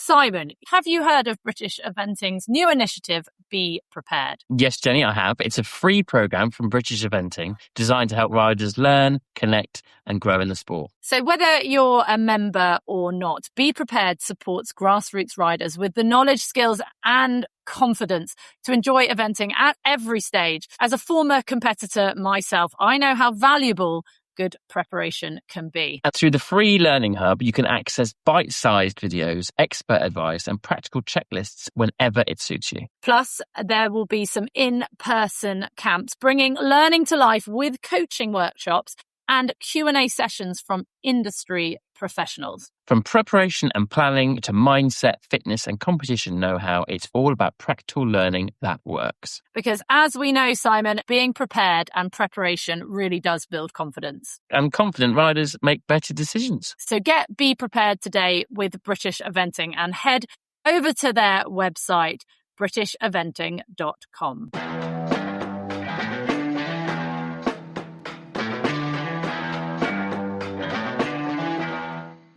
Simon, have you heard of British Eventing's new initiative, Be Prepared? Yes, Jenny, I have. It's a free program from British Eventing designed to help riders learn, connect, and grow in the sport. So whether you're a member or not, Be Prepared supports grassroots riders with the knowledge, skills, and confidence to enjoy eventing at every stage. As a former competitor myself, I know how valuable good preparation can be. And through the free Learning Hub, you can access bite-sized videos, expert advice, and practical checklists whenever it suits you. Plus, there will be some in-person camps bringing learning to life with coaching workshops and Q&A sessions from industry professionals. From preparation and planning to mindset, fitness, and competition know-how, it's all about practical learning that works. Because as we know, Simon, being prepared and preparation really does build confidence. And confident riders make better decisions. So get Be Prepared today with British Eventing and head over to their website, britisheventing.com.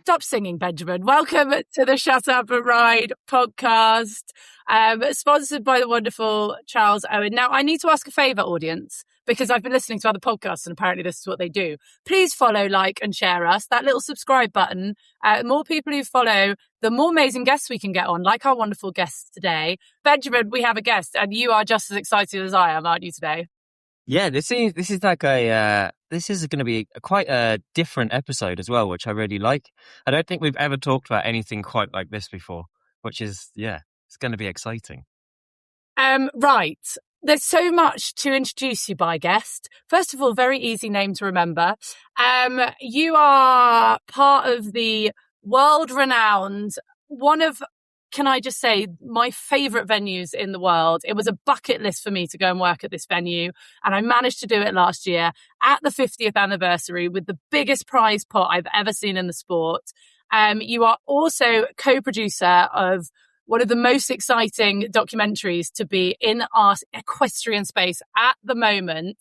Stop singing, Benjamin. Welcome to the Shut Up and Ride podcast, sponsored by the wonderful Charles Owen. Now, I need to ask a favour, audience, because I've been listening to other podcasts and apparently this is what they do. Please follow, like, and share us. That little subscribe button. The more people who follow, the more amazing guests we can get on, like our wonderful guests today. Benjamin, we have a guest, and you are just as excited as I am, aren't you, today? Yeah, this is going to be quite a different episode as well, which I really like. I don't think we've ever talked about anything quite like this before, which is, it's going to be exciting. Right. There's so much to introduce you by, guest. First of all, very easy name to remember. You are part of the world-renowned, one of, can I just say, my favourite venues in the world. It was a bucket list for me to go and work at this venue, and I managed to do it last year at the 50th anniversary with the biggest prize pot I've ever seen in the sport. You are also co-producer of one of the most exciting documentaries to be in our equestrian space at the moment,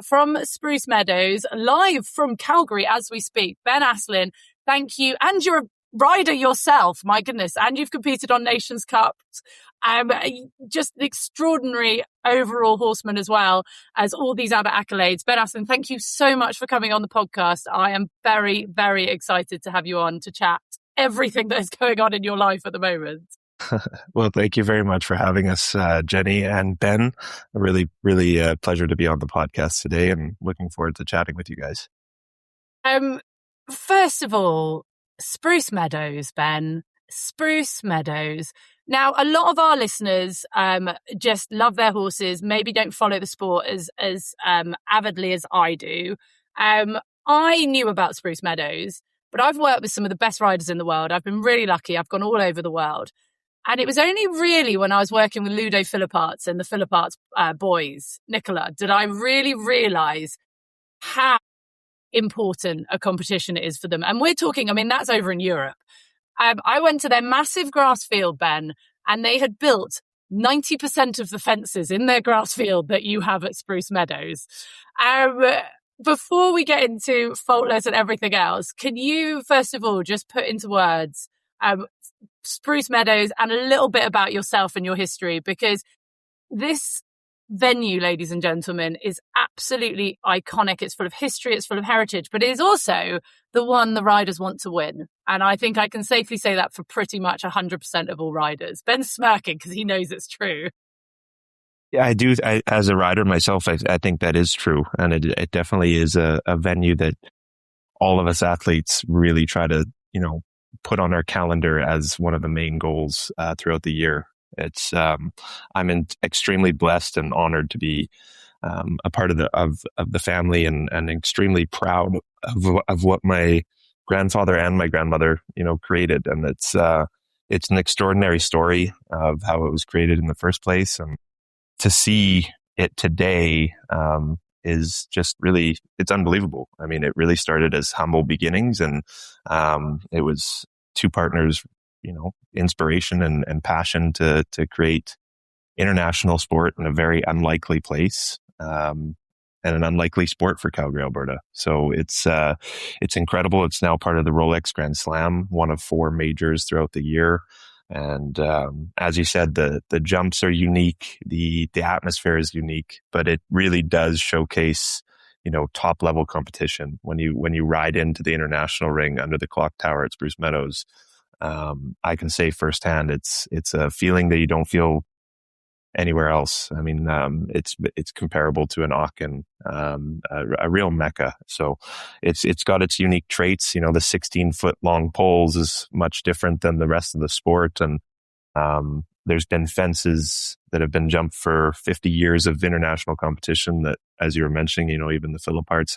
from Spruce Meadows, live from Calgary as we speak. Ben Asselin, thank you. And you're a rider yourself, my goodness, and you've competed on Nations Cups. Just an extraordinary overall horseman as well as all these other accolades. Ben Asselin, thank you so much for coming on the podcast. I am very, very excited to have you on to chat everything that is going on in your life at the moment. Well, thank you very much for having us, Jenny and Ben. Really pleasure to be on the podcast today and looking forward to chatting with you guys. First of all, Spruce Meadows, Ben. Spruce Meadows. Now, a lot of our listeners just love their horses, maybe don't follow the sport as avidly as I do. I knew about Spruce Meadows, but I've worked with some of the best riders in the world. I've been really lucky. I've gone all over the world. And it was only really when I was working with Ludo Philipparts and the Philipparts boys, Nicola, did I really realise how important a competition it is for them. And we're talking, I mean, that's over in Europe. I went to their massive grass field, Ben, and they had built 90% of the fences in their grass field that you have at Spruce Meadows. Before we get into Faultless and everything else, can you, first of all, just put into words Spruce Meadows and a little bit about yourself and your history? Because this venue, ladies and gentlemen, is absolutely iconic. It's full of history, it's full of heritage, but it is also the one the riders want to win. And I think I can safely say that for pretty much 100% of all riders. Ben's smirking because he knows it's true. Yeah, I do. As a rider myself, I think that is true. And it definitely is a venue that all of us athletes really try to, put on our calendar as one of the main goals throughout the year. It's I'm extremely blessed and honored to be a part of the family and extremely proud of what my grandfather and my grandmother created. And it's an extraordinary story of how it was created in the first place, and to see it today is just really, it's unbelievable. I mean, it really started as humble beginnings, and it was two partners, inspiration and passion to create international sport in a very unlikely place. an unlikely sport for Calgary, Alberta. So it's incredible. It's now part of the Rolex Grand Slam, one of 4 majors throughout the year. And as you said, the jumps are unique. The atmosphere is unique, but it really does showcase, top level competition. When you ride into the international ring under the clock tower at Spruce Meadows, I can say firsthand, it's a feeling that you don't feel anywhere else. I mean, it's comparable to an Aachen, a real mecca. So it's got its unique traits. The 16-foot long poles is much different than the rest of the sport. And, there's been fences that have been jumped for 50 years of international competition that, as you were mentioning, even the Philipparts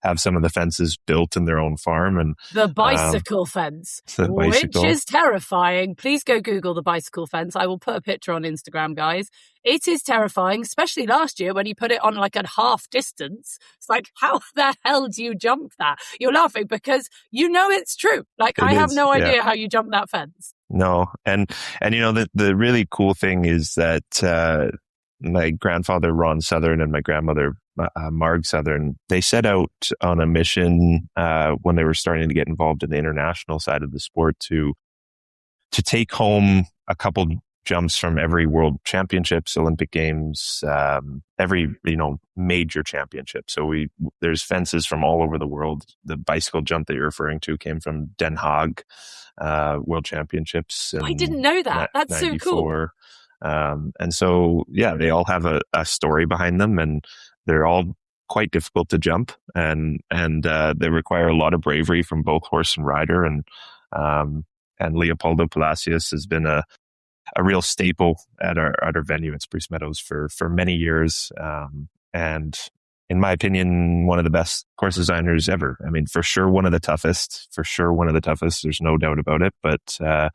have some of the fences built in their own farm. And the bicycle fence, which is terrifying. Please go Google the bicycle fence. I will put a picture on Instagram, guys. It is terrifying, especially last year when he put it on like at half distance. It's like, how the hell do you jump that? You're laughing because it's true. Like, I have no idea how you jump that fence. No. And the really cool thing is that my grandfather, Ron Southern, and my grandmother, Marg Southern, they set out on a mission when they were starting to get involved in the international side of the sport to take home a couple jumps from every World Championships, Olympic Games, every major championship. So there's fences from all over the world. The bicycle jump that you're referring to came from Den Haag World Championships. I didn't know that. That's 94. So cool. And so, they all have a story behind them, and they're all quite difficult to jump, and they require a lot of bravery from both horse and rider. And Leopoldo Palacios has been a real staple at our venue at Spruce Meadows for many years. And in my opinion, one of the best course designers ever. I mean, for sure, one of the toughest. There's no doubt about it. But at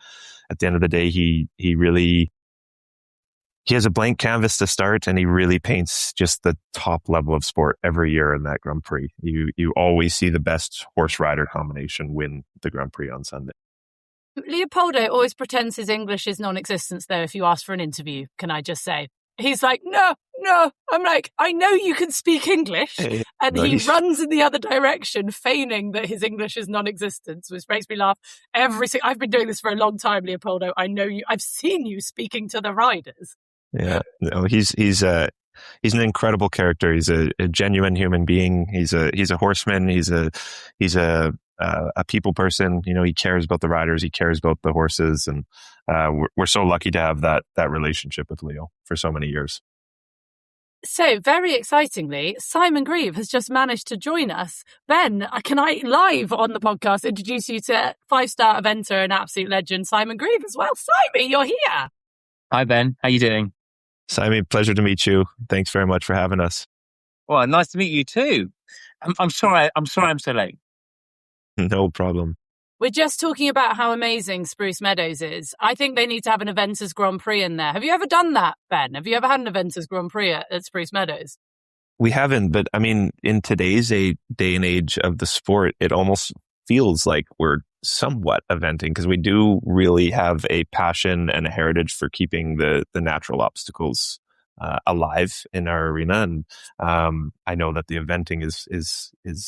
the end of the day, he has a blank canvas to start, and he really paints just the top level of sport every year in that Grand Prix. You always see the best horse rider combination win the Grand Prix on Sunday. Leopoldo always pretends his English is non-existent, though, if you ask for an interview, can I just say? He's like, no. I'm like, I know you can speak English. And nice. He runs in the other direction, feigning that his English is non-existent, which makes me laugh. I've been doing this for a long time, Leopoldo. I know you. I've seen you speaking to the riders. Yeah, no, he's an incredible character. He's a genuine human being. He's a horseman. He's a people person. He cares about the riders. He cares about the horses, and we're so lucky to have that relationship with Leo for so many years. So, very excitingly, Simon Grieve has just managed to join us. Ben, can I live on the podcast introduce you to 5-star eventer and absolute legend Simon Grieve as well? Simon, you're here. Hi, Ben. How you doing? Simon, pleasure to meet you. Thanks very much for having us. Well, nice to meet you too. I'm sorry I'm so late. No problem. We're just talking about how amazing Spruce Meadows is. I think they need to have an Eventers Grand Prix in there. Have you ever done that, Ben? Have you ever had an Eventers Grand Prix at Spruce Meadows? We haven't, but I mean, in today's day and age of the sport, it almost feels like we're somewhat eventing, because we do really have a passion and a heritage for keeping the natural obstacles alive in our arena. And I know that the eventing is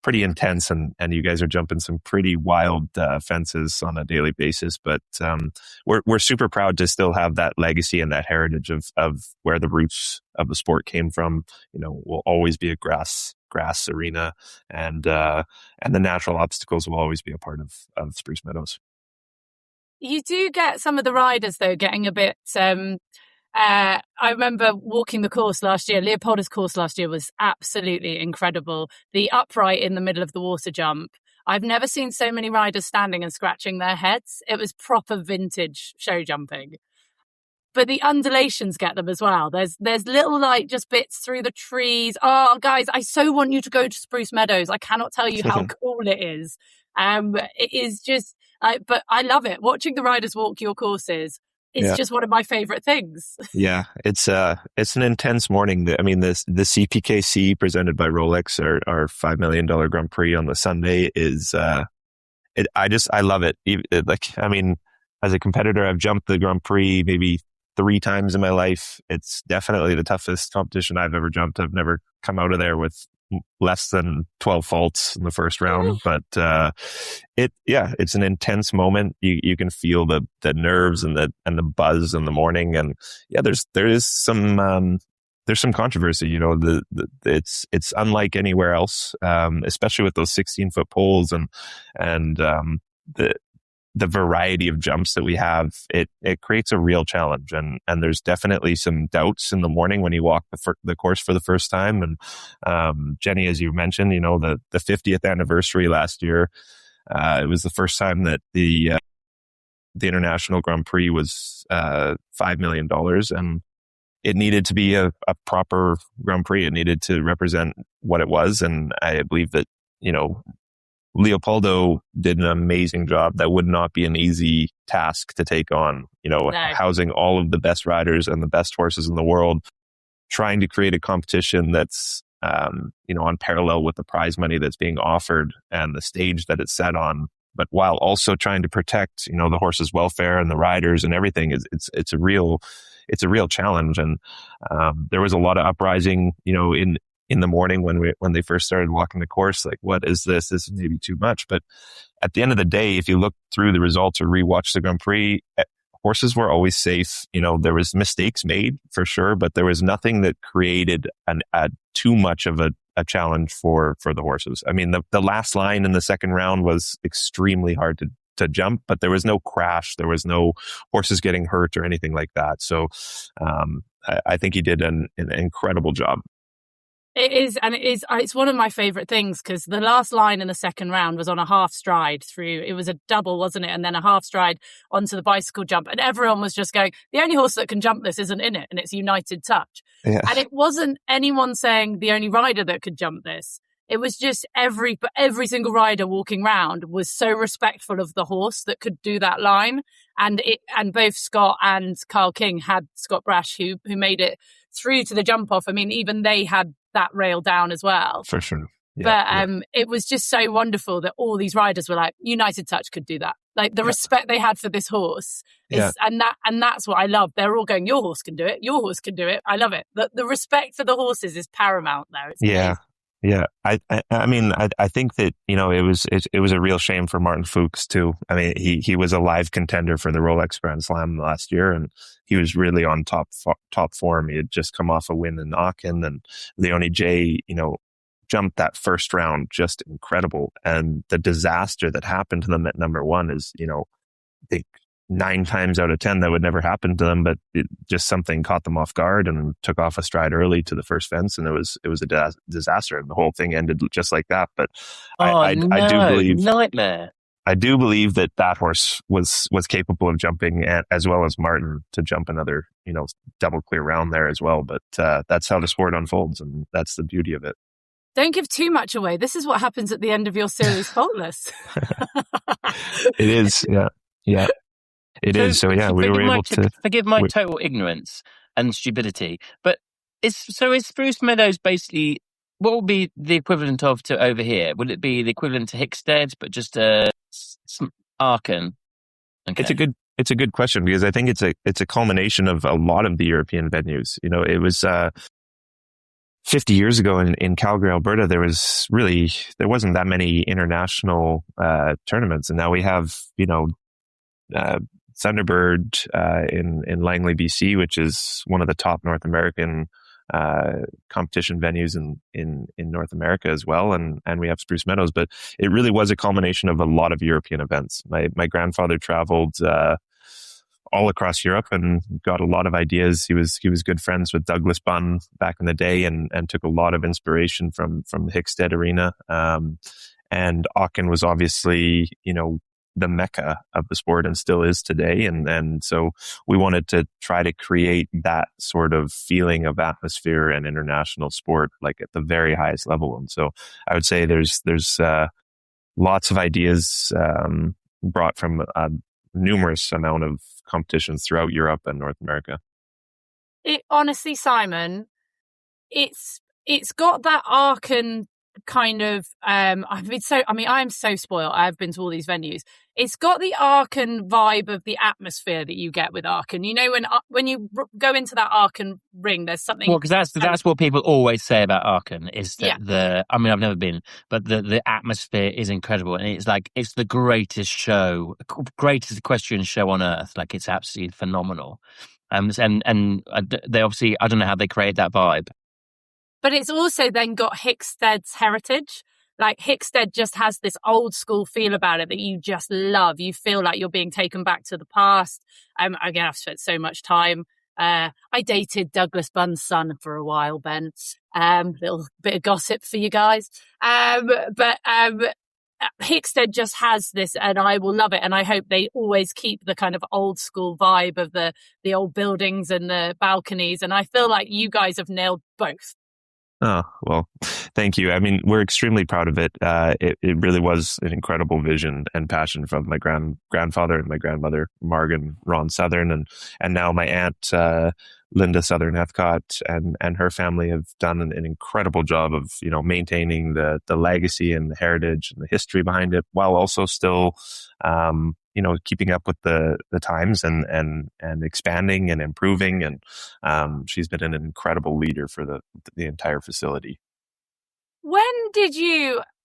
pretty intense, and you guys are jumping some pretty wild fences on a daily basis. But we're super proud to still have that legacy and that heritage of where the roots of the sport came from. We'll always be a grass arena, and the natural obstacles will always be a part of Spruce Meadows. You do get some of the riders though getting a bit I remember walking the course last year. Leopoldo's course last year was absolutely incredible. The upright in the middle of the water jump. I've never seen so many riders standing and scratching their heads. It was proper vintage show jumping. But the undulations get them as well. There's little just bits through the trees. Oh, guys, I so want you to go to Spruce Meadows. I cannot tell you how cool it is. It is just, but I love it. Watching the riders walk your courses. It's just one of my favorite things. Yeah, it's an intense morning. I mean, the CPKC presented by Rolex, our $5 million Grand Prix on the Sunday is, I love it. As a competitor, I've jumped the Grand Prix maybe 3 times in my life. It's definitely the toughest competition I've ever jumped. I've never come out of there with less than 12 faults in the first round, but it's an intense moment. You can feel the nerves and the buzz in the morning, and there is some there's some controversy. You know, it's unlike anywhere else, especially with those 16-foot poles and the variety of jumps that we have. It creates a real challenge, and there's definitely some doubts in the morning when you walk the course for the first time. And Jenny, as you mentioned, you know, the 50th anniversary last year, it was the first time that the International Grand Prix was $5 million, and it needed to be a proper Grand Prix. It needed to represent what it was, and I believe that, you know, Leopoldo did an amazing job. That would not be an easy task to take on, you know, housing all of the best riders and the best horses in the world, trying to create a competition that's, you know, on parallel with the prize money that's being offered and the stage that it's set on, but while also trying to protect, you know, the horses' welfare and the riders and everything. It's a real challenge. And there was a lot of uprising, you know, in the morning when they first started walking the course, like, what is this? This is maybe too much. But at the end of the day, if you look through the results or rewatch the Grand Prix, horses were always safe. You know, there was mistakes made for sure, but there was nothing that created too much of a challenge for the horses. I mean, the last line in the second round was extremely hard to jump, but there was no crash. There was no horses getting hurt or anything like that. So I think he did an incredible job. It is, and it's one of my favorite things, because the last line in the second round was on a half stride through. It was a double, wasn't it? And then a half stride onto the bicycle jump, and everyone was just going, the only horse that can jump this isn't in it, and it's United Touch. Yeah. And it wasn't anyone saying the only rider that could jump this. It was just every single rider walking round was so respectful of the horse that could do that line. And both Scott and Carl King had Scott Brash, who made it through to the jump off. I mean, even they had that rail down as well. For sure. Yeah, but it was just so wonderful that all these riders were like, United Touch could do that. Like the respect they had for this horse is, and that's what I love. They're all going, your horse can do it. Your horse can do it. I love it. The respect for the horses is paramount there. It's amazing. Yeah. I mean, I think that, you know, it was a real shame for Martin Fuchs too. I mean, he was a live contender for the Rolex Grand Slam last year, and he was really on top form. He had just come off a win in Aachen, and Leone J, you know, jumped that first round just incredible. And the disaster that happened to them at number one is, you know, I think 9 times out of 10 that would never happen to them, but just something caught them off guard and took off a stride early to the first fence, and it was a disaster, and the whole thing ended just like that. But I do believe nightmare. I do believe that horse was capable of jumping, as well as Martin, to jump another, you know, double clear round there as well. But that's how the sport unfolds, and that's the beauty of it. Don't give too much away. This is what happens at the end of your series, Faultless. It is, yeah. It is. So yeah, we were able to forgive my total ignorance and stupidity. But is Spruce Meadows basically, what would be the equivalent of to over here? Would it be the equivalent to Hickstead, but just Aachen? Okay. It's a good question, because I think it's a culmination of a lot of the European venues. You know, it was 50 years ago in Calgary, Alberta, there wasn't that many international tournaments, and now we have, you know, Thunderbird in Langley, BC, which is one of the top North American competition venues in North America as well, and we have Spruce Meadows. But it really was a culmination of a lot of European events. My grandfather traveled all across Europe and got a lot of ideas. He was good friends with Douglas Bunn back in the day, and took a lot of inspiration from the Hickstead Arena. And Aachen was obviously, you know, the mecca of the sport, and still is today. And so we wanted to try to create that sort of feeling of atmosphere and international sport, like at the very highest level. And so I would say there's lots of ideas brought from a numerous amount of competitions throughout Europe and North America. Honestly, Simon, it's got that Aachen kind of I'm so spoiled. I've been to all these venues. It's got the Aachen vibe of the atmosphere that you get with Aachen. You know, when you go into that Aachen ring, there's something. Well, because that's what people always say about Aachen is that Yeah. I've never been, but the atmosphere is incredible, and it's the greatest greatest equestrian show on earth. Like, it's absolutely phenomenal. And they obviously, I don't know how they created that vibe. But it's also then got Hickstead's heritage. Like, Hickstead just has this old school feel about it that you just love. You feel like you're being taken back to the past. Again, I've spent so much time. I dated Douglas Bunn's son for a while, Ben. Little bit of gossip for you guys. But Hickstead just has this, and I will love it. And I hope they always keep the kind of old school vibe of the old buildings and the balconies. And I feel like you guys have nailed both. Oh, well, thank you. I mean, we're extremely proud of it. It really was an incredible vision and passion from my grandfather and my grandmother, Marg and Ron Southern, and now my aunt, Linda Southern Heathcott, and her family have done an incredible job of, maintaining the legacy and the heritage and the history behind it, while also still, keeping up with the times and expanding and improving. And she's been an incredible leader for the entire facility.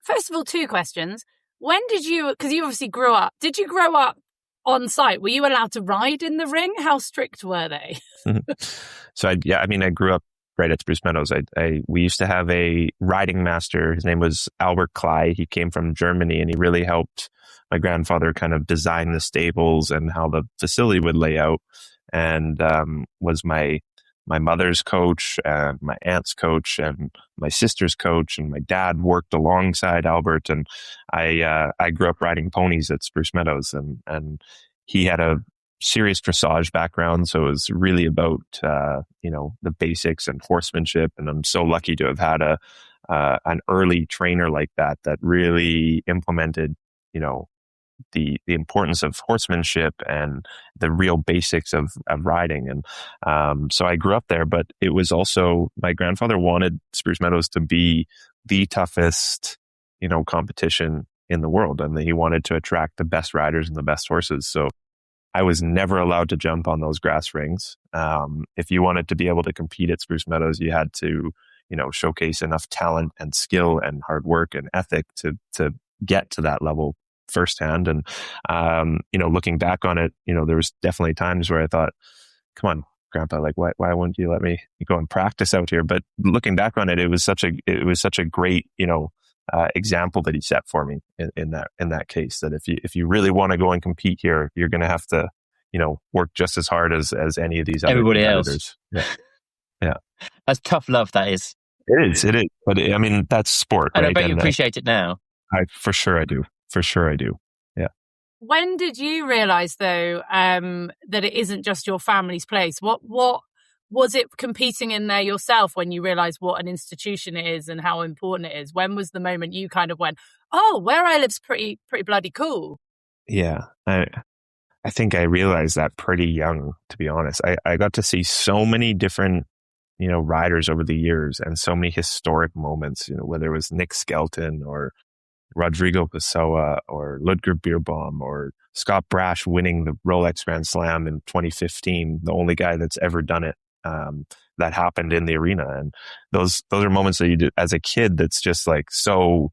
First of all, two questions. Because you obviously grew up, did you grow up on site? Were you allowed to ride in the ring? How strict were they? So I grew up right at Spruce Meadows. We used to have a riding master. His name was Albert Klei. He came from Germany, and he really helped my grandfather kind of design the stables and how the facility would lay out, and was my mother's coach, my aunt's coach, and my sister's coach, and my dad worked alongside Albert. And I grew up riding ponies at Spruce Meadows, and he had a serious dressage background, so it was really about the basics and horsemanship. And I'm so lucky to have had an early trainer like that really implemented the importance of horsemanship and the real basics of riding. And so I grew up there, but it was also, my grandfather wanted Spruce Meadows to be the toughest competition in the world, and he wanted to attract the best riders and the best horses. So I was never allowed to jump on those grass rings. If you wanted to be able to compete at Spruce Meadows, you had to showcase enough talent and skill and hard work and ethic to get to that level firsthand. And looking back on it, there was definitely times where I thought, come on, Grandpa, like why wouldn't you let me go and practice out here? But looking back on it, it was such a great example that he set for me in that case, that if you really want to go and compete here, you're going to have to work just as hard as any of these other everybody competitors. else. Yeah. That's tough love, that is. It is. But I mean, that's sport, and right? I bet you appreciate it now. For sure I do. Yeah. When did you realize, though, that it isn't just your family's place? What was it competing in there yourself when you realized what an institution it is and how important it is? When was the moment you kind of went, oh, where I live's pretty bloody cool? Yeah. I think I realized that pretty young, to be honest. I got to see so many different riders over the years, and so many historic moments, whether it was Nick Skelton or Rodrigo Pessoa or Ludger Beerbaum or Scott Brash winning the Rolex Grand Slam in 2015, the only guy that's ever done it. That happened in the arena. And those are moments that you do as a kid that's just like so,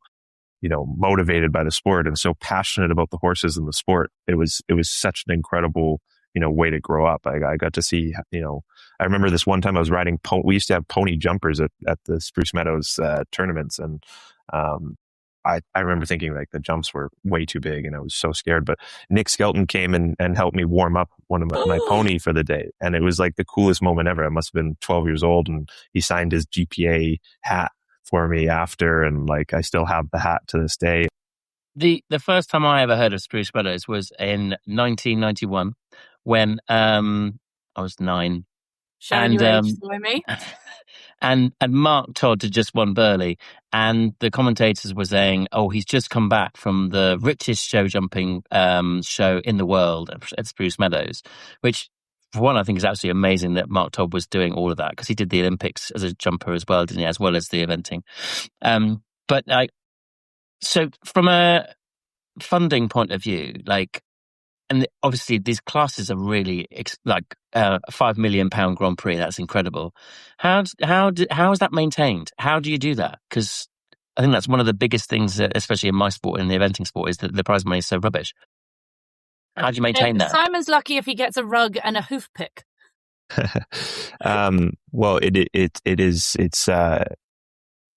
motivated by the sport and so passionate about the horses and the sport. It was such an incredible, way to grow up. I got to see, I remember this one time I was riding, we used to have pony jumpers at the Spruce Meadows tournaments. And I remember thinking like the jumps were way too big and I was so scared. But Nick Skelton came and helped me warm up one of my pony for the day. And it was like the coolest moment ever. I must have been 12 years old, and he signed his GPA hat for me after. And like, I still have the hat to this day. The first time I ever heard of Spruce Meadows was in 1991 when I was 9. Showing your age, me. And Mark Todd had just won Burghley, and the commentators were saying, "Oh, he's just come back from the richest show jumping show in the world at Spruce Meadows," which, for one, I think is absolutely amazing that Mark Todd was doing all of that, because he did the Olympics as a jumper as well, didn't he, as well as the eventing. But so from a funding point of view, and obviously these classes are really a £5 million Grand Prix. That's incredible. How is that maintained? How do you do that? Because I think that's one of the biggest things, especially in my sport, in the eventing sport, is that the prize money is so rubbish. How do you maintain that? Simon's lucky if he gets a rug and a hoof pick. Well,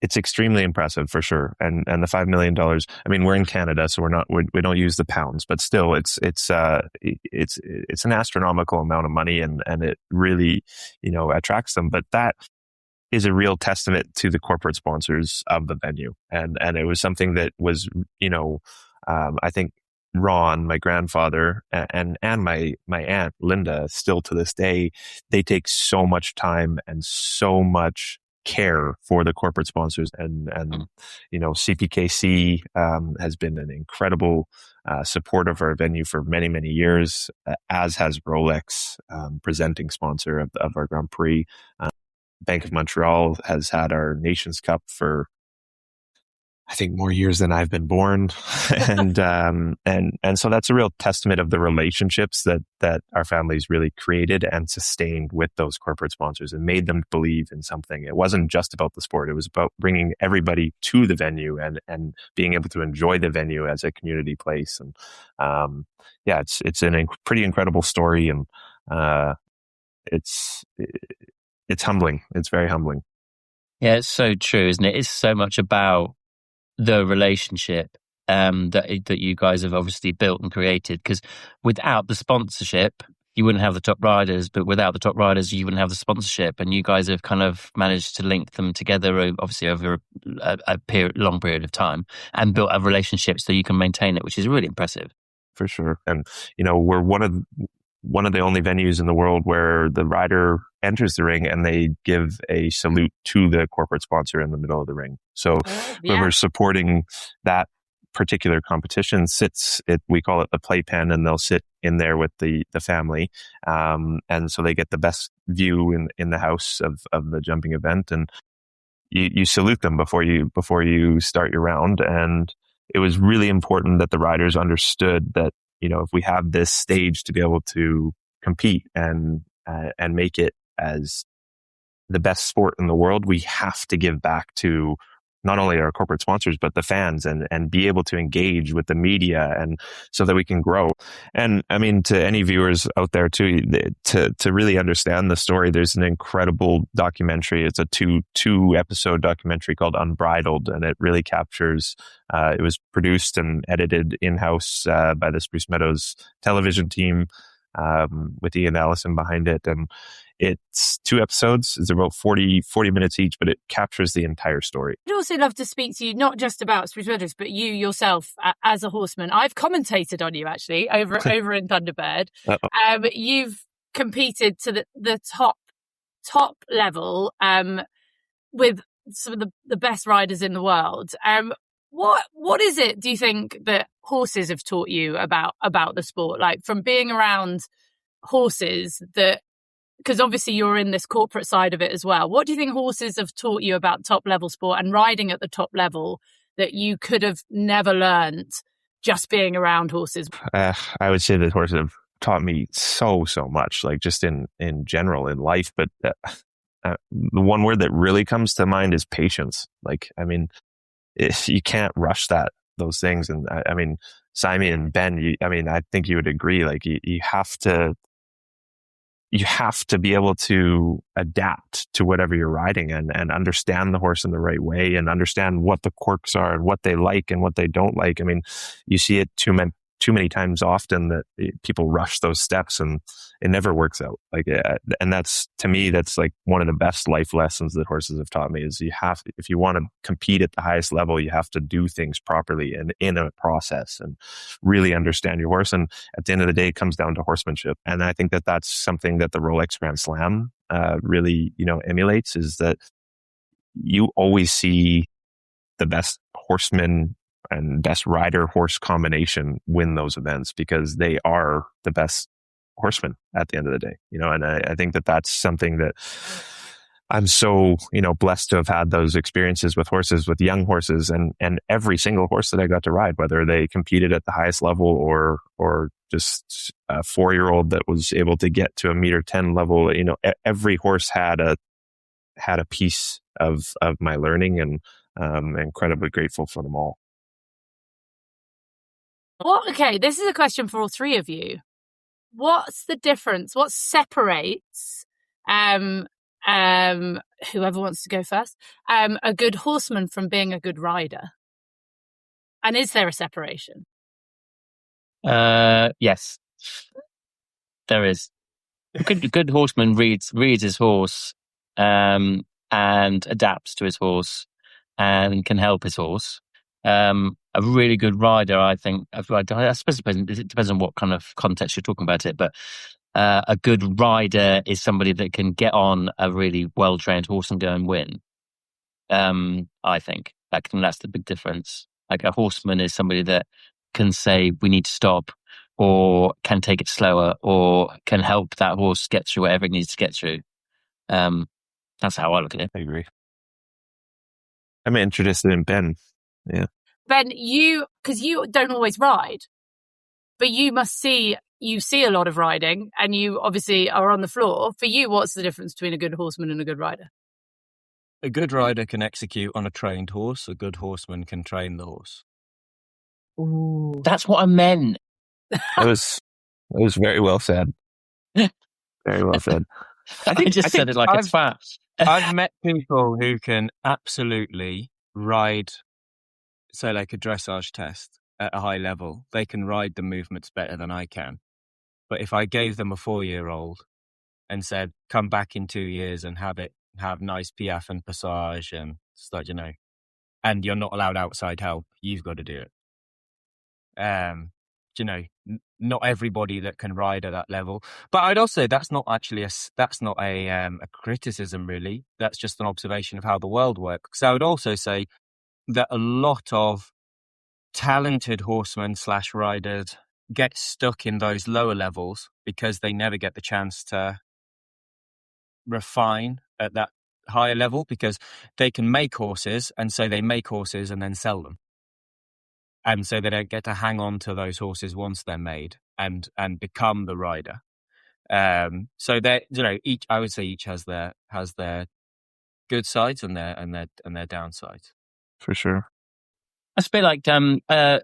it's extremely impressive for sure. And the $5 million, I mean, we're in Canada, so we don't use the pounds, but still it's an astronomical amount of money, and it really, attracts them. But that is a real testament to the corporate sponsors of the venue. And it was something that was, I think Ron, my grandfather, and my aunt Linda, still to this day, they take so much time and so much care for the corporate sponsors, and CPKC has been an incredible support of our venue for many years, as has Rolex, presenting sponsor of our Grand Prix. Bank of Montreal has had our Nations Cup for, I think, more years than I've been born. and so that's a real testament of the relationships that our families really created and sustained with those corporate sponsors, and made them believe in something. It wasn't just about the sport. It was about bringing everybody to the venue and being able to enjoy the venue as a community place. And it's a pretty incredible story. And it's humbling. It's very humbling. Yeah, it's so true, isn't it? It's so much about the relationship that you guys have obviously built and created. Because without the sponsorship, you wouldn't have the top riders. But without the top riders, you wouldn't have the sponsorship. And you guys have kind of managed to link them together, obviously over a long period of time, and built a relationship so you can maintain it, which is really impressive. For sure. And we're one of the only venues in the world where the rider enters the ring and they give a salute to the corporate sponsor in the middle of the ring. So whoever's supporting that particular competition we call it the playpen, and they'll sit in there with the family. And so they get the best view in the house of the jumping event. And you salute them before you start your round. And it was really important that the riders understood that, if we have this stage to be able to compete and make it as the best sport in the world, we have to give back to not only our corporate sponsors, but the fans, and be able to engage with the media, and so that we can grow. And I mean, to any viewers out there too, to really understand the story, there's an incredible documentary. It's a two episode documentary called Unbridled, and it really captures, it was produced and edited in-house by the Spruce Meadows television team, with Ian Allison behind it. And it's 2 episodes. It's about 40 minutes each, but it captures the entire story. I'd also love to speak to you, not just about Spruce Meadows, but you yourself as a horseman. I've commentated on you, actually, over in Thunderbird. You've competed to the top level with some of the best riders in the world. What is it, do you think, that horses have taught you about the sport? Like, from being around horses, because obviously you're in this corporate side of it as well. What do you think horses have taught you about top level sport and riding at the top level that you could have never learned just being around horses? I would say that horses have taught me so much, like just in general in life. But the one word that really comes to mind is patience. Like, I mean, if you can't rush those things. And I mean, Simon and Ben, I think you would agree, like you have to be able to adapt to whatever you're riding, and understand the horse in the right way, and understand what the quirks are and what they like and what they don't like. I mean, you see it too many times often that people rush those steps and it never works out. Like, and that's, to me, that's like one of the best life lessons that horses have taught me, is if you want to compete at the highest level, you have to do things properly and in a process, and really understand your horse. And at the end of the day, it comes down to horsemanship. And I think that that's something that the Rolex Grand Slam really, emulates, is that you always see the best horseman and best rider horse combination win those events, because they are the best horsemen at the end of the day, and I think that that's something that I'm so, blessed to have had those experiences with horses, with young horses, and every single horse that I got to ride, whether they competed at the highest level or just a 4-year-old that was able to get to a meter 10 level, every horse had a piece of my learning, and incredibly grateful for them all. Well, okay, this is a question for all three of you. What's the difference? What separates whoever wants to go first, a good horseman from being a good rider? And is there a separation? Yes, there is. A good horseman reads his horse, and adapts to his horse, and can help his horse. A really good rider, I think. I suppose it depends on what kind of context you're talking about it, but a good rider is somebody that can get on a really well-trained horse and go and win. I think that's the big difference. Like, a horseman is somebody that can say, we need to stop, or can take it slower, or can help that horse get through whatever it needs to get through. That's how I look at it. I agree. I'm interested in Ben. Yeah. Ben, because you don't always ride, but you see a lot of riding, and you obviously are on the floor. For you, what's the difference between a good horseman and a good rider? A good rider can execute on a trained horse. A good horseman can train the horse. Ooh. That's what I meant. That was very well said. Very well said. I just said it like it's fast. I've met people who can absolutely ride, say, like a dressage test at a high level. They can ride the movements better than I can. But if I gave them a 4-year-old and said, come back in 2 years and have nice piaffe and passage and stuff, and you're not allowed outside help, you've got to do it. Not everybody that can ride at that level. But I'd also say that's not a criticism, really. That's just an observation of how the world works. So I would also say that a lot of talented horsemen / riders get stuck in those lower levels because they never get the chance to refine at that higher level, because they can make horses, and so they make horses and then sell them. And so they don't get to hang on to those horses once they're made and become the rider. So they, each has their good sides and their downsides. For sure. It's a bit like can you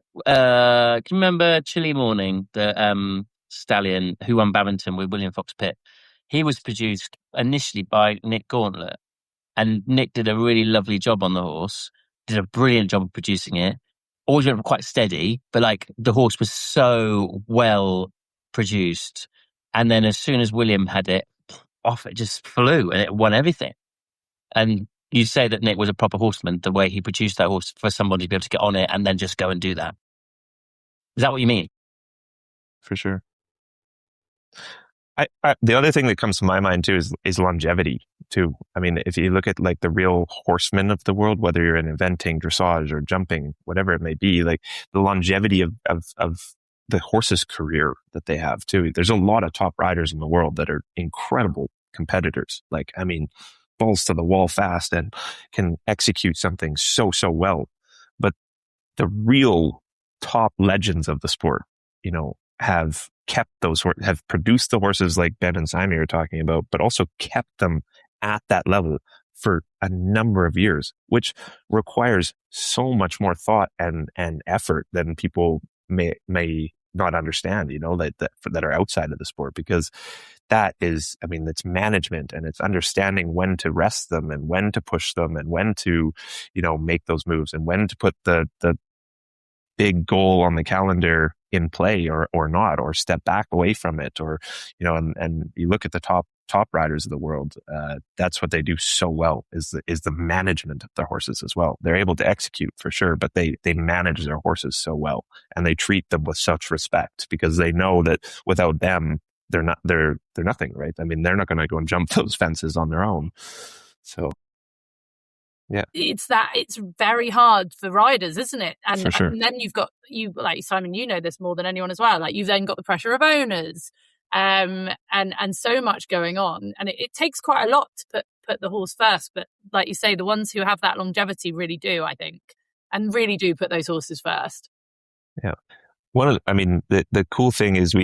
remember Chilly Morning, the stallion who won Babington with William Fox Pitt? He was produced initially by Nick Gauntlet, and Nick did a really lovely job on the horse. Did a brilliant job of producing it. Always went quite steady, but like, the horse was so well produced. And then as soon as William had it, off it just flew, and it won everything. And you say that Nick was a proper horseman, the way he produced that horse for somebody to be able to get on it and then just go and do that. Is that what you mean? For sure. The other thing that comes to my mind too is longevity too. I mean, if you look at like the real horsemen of the world, whether you're in eventing, dressage, or jumping, whatever it may be, like the longevity of the horse's career that they have too. There's a lot of top riders in the world that are incredible competitors. Like, I mean, balls to the wall fast and can execute something so well. But the real top legends of the sport, have kept have produced the horses like Ben and Simon are talking about, but also kept them at that level for a number of years, which requires so much more thought and effort than people may not understand, that are outside of the sport, because that is, I mean, it's management, and it's understanding when to rest them and when to push them and when to, make those moves, and when to put the big goal on the calendar in play or not, or step back away from it, or, and you look at the top riders of the world, that's what they do so well, is the management of their horses as well. They're able to execute for sure, but they manage their horses so well, and they treat them with such respect, because they know that without them, they're nothing, right? I mean, they're not going to go and jump those fences on their own. So yeah, it's very hard for riders, isn't it? And, for sure. And then you've got, like Simon, this more than anyone as well. Like, you've then got the pressure of owners, and so much going on, and it takes quite a lot to put the horse first, but like you say, the ones who have that longevity really do, I think, and really do put those horses first. Yeah. The cool thing is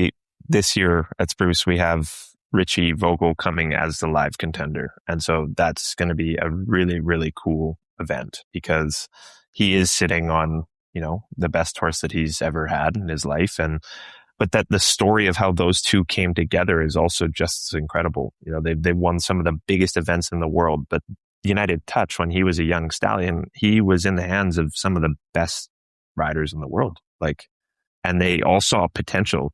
this year at Spruce, we have Richie Vogel coming as the live contender. And so that's going to be a really, really cool event because he is sitting on, the best horse that he's ever had in his life. But that the story of how those two came together is also just as incredible. They won some of the biggest events in the world, but United Touch, when he was a young stallion, he was in the hands of some of the best riders in the world. And they all saw potential.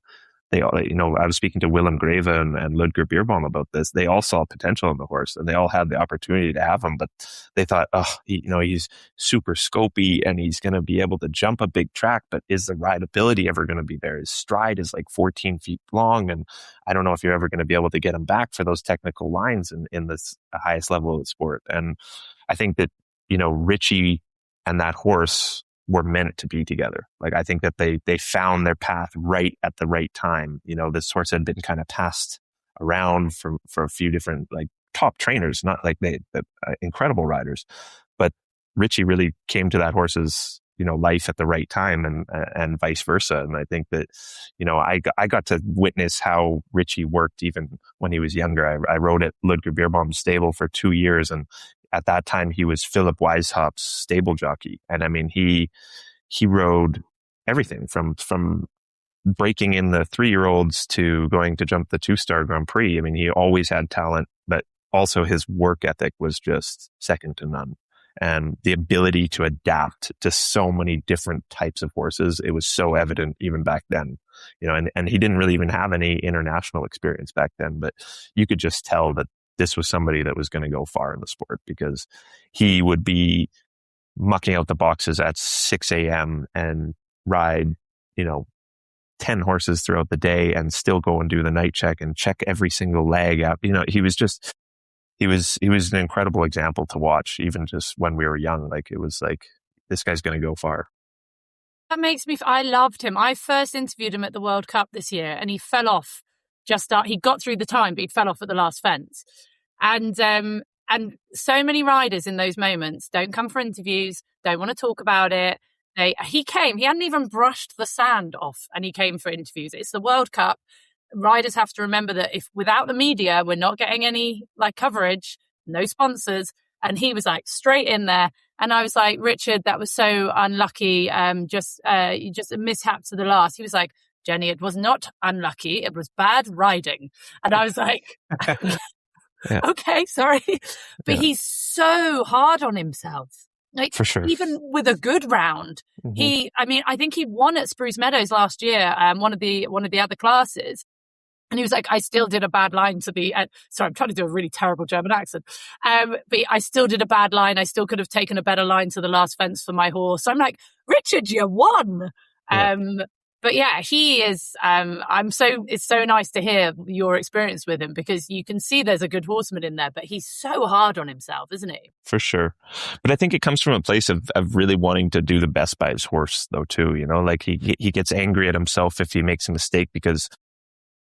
They all, I was speaking to Willem Greve and Ludger Beerbaum about this. They all saw potential in the horse and they all had the opportunity to have him, but they thought, he's super scopy and he's going to be able to jump a big track, but is the rideability ever going to be there? His stride is like 14 feet long. And I don't know if you're ever going to be able to get him back for those technical lines in this highest level of the sport. And I think that, Richie and that horse were meant to be together. I think that they found their path right at the right time. This horse had been kind of passed around for a few different top trainers, not incredible riders, but Richie really came to that horse's life at the right time and vice versa. And I think that I got to witness how Richie worked even when he was younger. I rode at Ludger Beerbaum's stable for 2 years, and at that time, he was Philip Weishauпт's stable jockey. And I mean, he rode everything from breaking in the 3-year-olds to going to jump the 2-star Grand Prix. I mean, he always had talent, but also his work ethic was just second to none. And the ability to adapt to so many different types of horses, it was so evident even back then. And he didn't really even have any international experience back then, but you could just tell that this was somebody that was going to go far in the sport because he would be mucking out the boxes at 6 a.m. and ride, 10 horses throughout the day and still go and do the night check and check every single leg out. He was an incredible example to watch, even just when we were young. It was this guy's going to go far. That makes me, I loved him. I first interviewed him at the World Cup this year and he fell off. He got through the time, but he fell off at the last fence. And so many riders in those moments don't come for interviews, don't want to talk about it. He hadn't even brushed the sand off and he came for interviews. It's the World Cup. Riders have to remember that if without the media, we're not getting any coverage, no sponsors. And he was straight in there. And I was like, Richard, that was so unlucky. Just a mishap to the last. He was like, Jenny, it was not unlucky. It was bad riding. And I was like, yeah. Okay, sorry. But He's so hard on himself. For sure. Even with a good round. Mm-hmm. I think he won at Spruce Meadows last year, one of the other classes. And he was like, I still did a bad line to the, sorry, I'm trying to do a really terrible German accent. But I still did a bad line. I still could have taken a better line to the last fence for my horse. So I'm like, Richard, you won. Yeah. But yeah, he is, it's so nice to hear your experience with him because you can see there's a good horseman in there, but he's so hard on himself, isn't he? For sure. But I think it comes from a place of really wanting to do the best by his horse though, too. He gets angry at himself if he makes a mistake because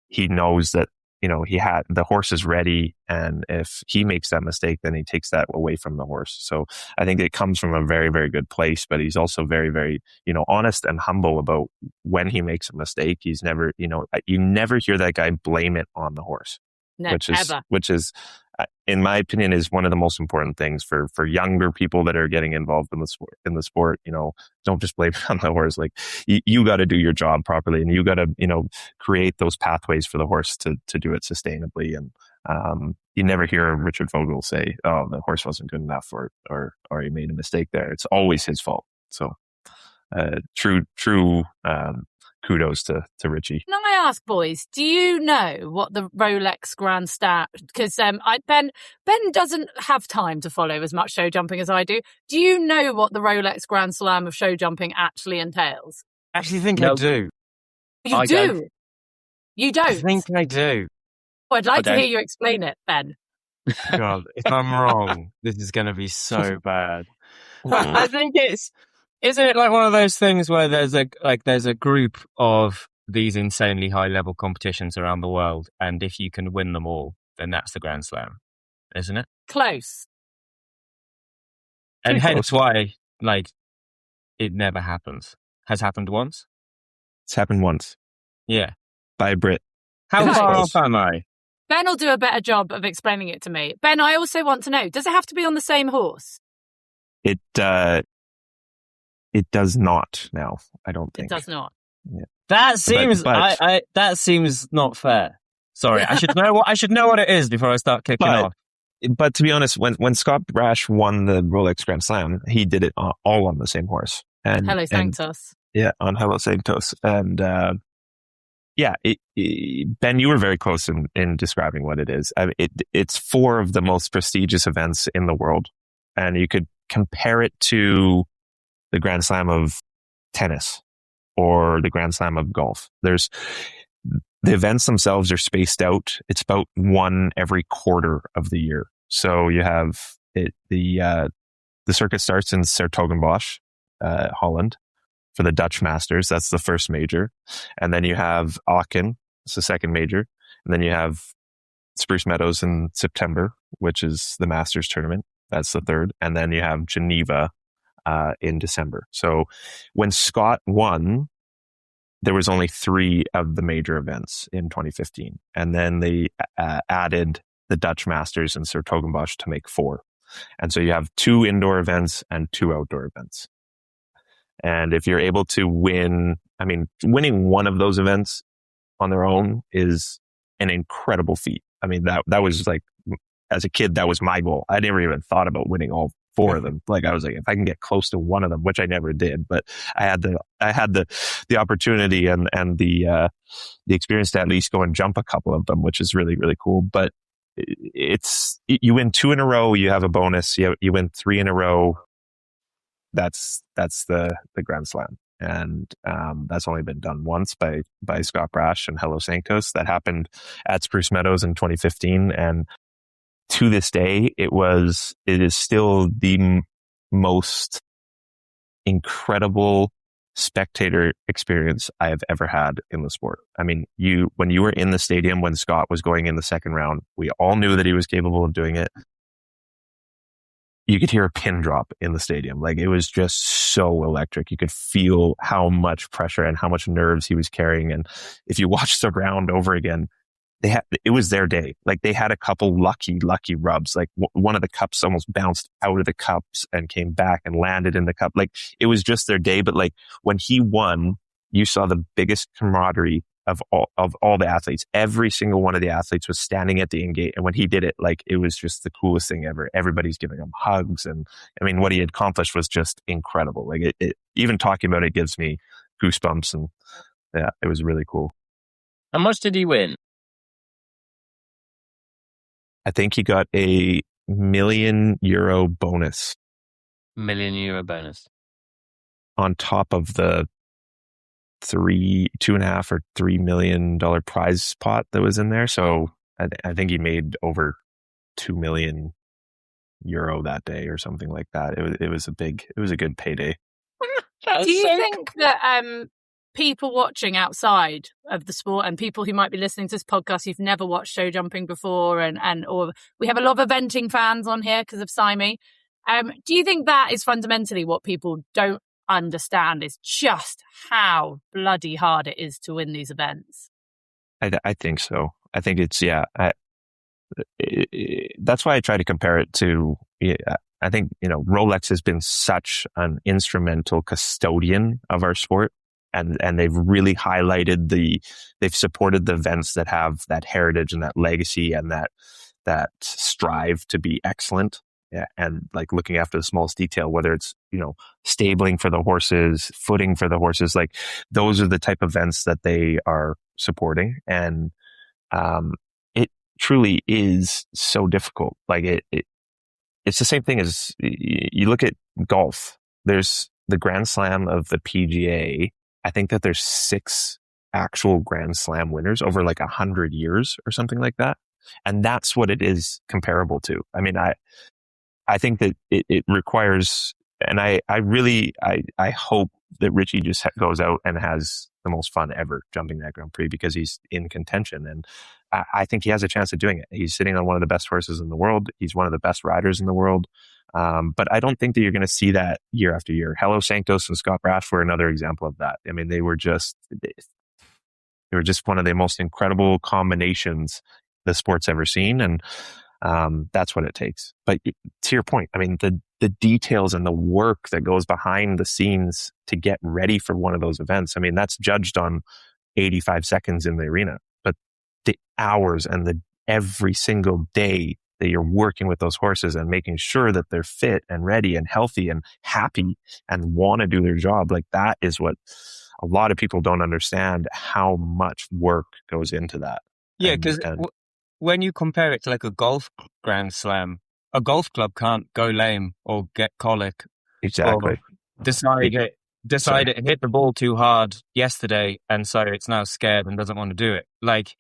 he knows that, the horse is ready. And if he makes that mistake, then he takes that away from the horse. So I think it comes from a very, very good place, but he's also very, very, honest and humble about when he makes a mistake. He's never, you never hear that guy blame it on the horse. No, which is, in my opinion, is one of the most important things for younger people that are getting involved in the sport. Don't just blame it on the horse. You got to do your job properly, and you got to create those pathways for the horse to do it sustainably. And you never hear Richard Vogel say, "Oh, the horse wasn't good enough," or he made a mistake there. It's always his fault. So, true. Kudos to Richie. Can I ask, boys, do you know what the Rolex Grand Slam, because Ben doesn't have time to follow as much show jumping as I do. Do you know what the Rolex Grand Slam of show jumping actually entails? I actually think I do. You do? You don't? I think I do. Well, I'd like to hear you explain it, Ben. God, if I'm wrong, this is going to be so bad. I think isn't it like one of those things where there's a group of these insanely high level competitions around the world, and if you can win them all, then that's the Grand Slam. isn't it? Close. And Pretty hence close. why, like, it never happens. Has happened once? It's happened once Yeah. by a Brit. How It is far close. off am I? Ben will do a better job of explaining it to me. Ben, I also want to know, does it have to be on the same horse? It does not now, I don't think. It does not. That seems but- that seems not fair. Sorry, I should know what it is before I start kicking But- off. But to be honest, when Scott Brash won the Rolex Grand Slam, he did it all on the same horse. And Hello, Sanctus. Yeah, on Hello Sanctus. And Ben, you were very close in describing what it is. It's 4 of the most prestigious events in the world. And you could compare it to the Grand Slam of tennis or the Grand Slam of golf. The events themselves are spaced out. It's about one every quarter of the year. So you have the circuit starts in 's-Hertogenbosch, Holland, for the Dutch Masters. That's the first major. And then you have Aachen, it's the second major. And then you have Spruce Meadows in September, which is the Masters tournament. That's the third. And then you have Geneva in December. So when Scott won, there was only 3 of the major events in 2015. And then they added the Dutch Masters and 's-Hertogenbosch to make 4. And so you have 2 indoor events and 2 outdoor events. And if you're able to winning one of those events on their own is an incredible feat. I mean, that was like, as a kid, that was my goal. I never even thought about winning all 4 of them. Like, I was like, if I can get close to one of them, which I never did, but I had the opportunity and the experience to at least go and jump a couple of them, which is really, really cool. But you win 2 in a row, you have a bonus. You win 3 in a row. That's the Grand Slam. And that's only been done once by Scott Brash and Hello Sanctus. That happened at Spruce Meadows in 2015. And to this day, it is still the most incredible spectator experience I have ever had in the sport. I mean, when you were in the stadium when Scott was going in the second round, we all knew that he was capable of doing it. You could hear a pin drop in the stadium. Like, it was just so electric. You could feel how much pressure and how much nerves he was carrying. And if you watched the round over again, it was their day. Like, they had a couple lucky rubs. Like, one of the cups almost bounced out of the cups and came back and landed in the cup. Like, it was just their day. But like, when he won, you saw the biggest camaraderie of all the athletes. Every single one of the athletes was standing at the in gate. And when he did it, like, it was just the coolest thing ever. Everybody's giving him hugs. And I mean, what he had accomplished was just incredible. Like, even talking about it gives me goosebumps. And yeah, it was really cool. How much did he win? I think he got a €1 million bonus. €1 million bonus. On top of the $2.5 or $3 million prize pot that was in there. So I think he made over €2 million that day or something like that. It was a good payday. Do you think that people watching outside of the sport and people who might be listening to this podcast who've never watched show jumping before or we have a lot of eventing fans on here because of Simi, do you think that is fundamentally what people don't understand, is just how bloody hard it is to win these events? I think so. I think it's, that's why I try to compare it to, I think, Rolex has been such an instrumental custodian of our sport. And they've really highlighted they've supported the events that have that heritage and that legacy and that strive to be excellent. Yeah, and like looking after the smallest detail, whether it's, stabling for the horses, footing for the horses, like those are the type of events that they are supporting. And it truly is so difficult. Like it's the same thing as you look at golf. There's the Grand Slam of the PGA. I think that there's 6 actual Grand Slam winners over like 100 years or something like that. And that's what it is comparable to. I mean, I think that it requires, and I hope that Richie just goes out and has the most fun ever jumping that Grand Prix because he's in contention. And I think he has a chance of doing it. He's sitting on one of the best horses in the world. He's one of the best riders in the world. But I don't think that you're going to see that year after year. Hello Sanctos and Scott Brash were another example of that. I mean, they were just one of the most incredible combinations the sport's ever seen. And that's what it takes. But to your point, I mean, the details and the work that goes behind the scenes to get ready for one of those events, I mean, that's judged on 85 seconds in the arena. But the hours and every single day that you're working with those horses and making sure that they're fit and ready and healthy and happy and want to do their job, like that is what a lot of people don't understand, how much work goes into that. Yeah, because when you compare it to like a golf Grand Slam, a golf club can't go lame or get colic. Exactly. Or decide it hit the ball too hard yesterday, and so it's now scared and doesn't want to do it. Like,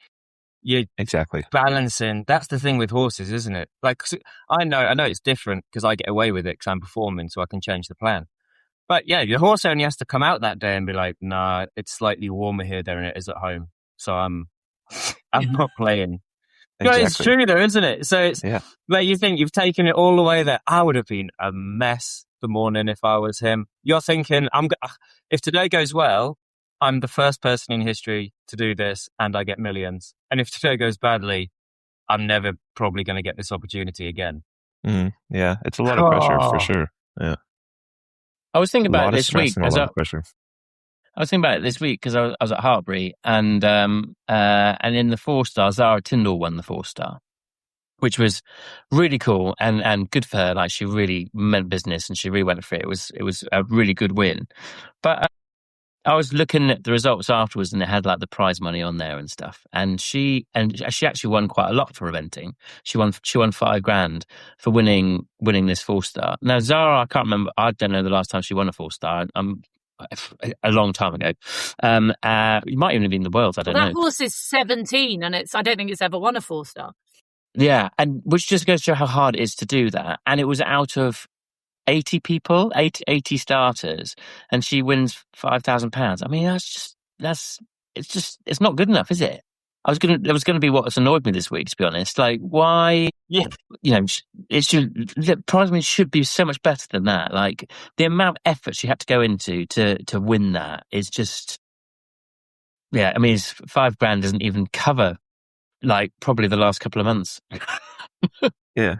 you're exactly balancing. That's the thing with horses, isn't it? Like, I know it's different because I get away with it because I'm performing, so I can change the plan. But yeah, your horse only has to come out that day and be like, nah, it's slightly warmer here than it is at home, so I'm not playing. Exactly. No, it's true though, isn't it? So it's like, you think you've taken it all the way there. I would have been a mess the morning if I was him. You're thinking, if today goes well, I'm the first person in history to do this and I get millions. And if today goes badly, I'm never probably going to get this opportunity again. Yeah, it's a lot of pressure for sure. Yeah. I was thinking about it this week. I was thinking about it this week because I was at Hartbury and in the 4-star, Zara Tyndall won the 4-star, which was really cool and good for her. Like, she really meant business and she really went for it. It was a really good win. But I was looking at the results afterwards and it had like the prize money on there and stuff. And she actually won quite a lot for eventing. She won $5,000 for winning this 4-star. Now, Zara, I can't remember. I don't know the last time she won a 4-star. A long time ago. You might even have been in the world. I don't know. That horse is 17 and I don't think it's ever won a 4-star. Yeah. And which just goes to show how hard it is to do that. And it was out of 80 people, 80 starters, and she wins £5,000. I mean, it's not good enough, is it? That was going to be what's annoyed me this week, to be honest. Like, why? Yeah, the prize money should be so much better than that. Like, the amount of effort she had to go into to win that is just, yeah. I mean, $5,000 doesn't even cover, like, probably the last couple of months. Yeah.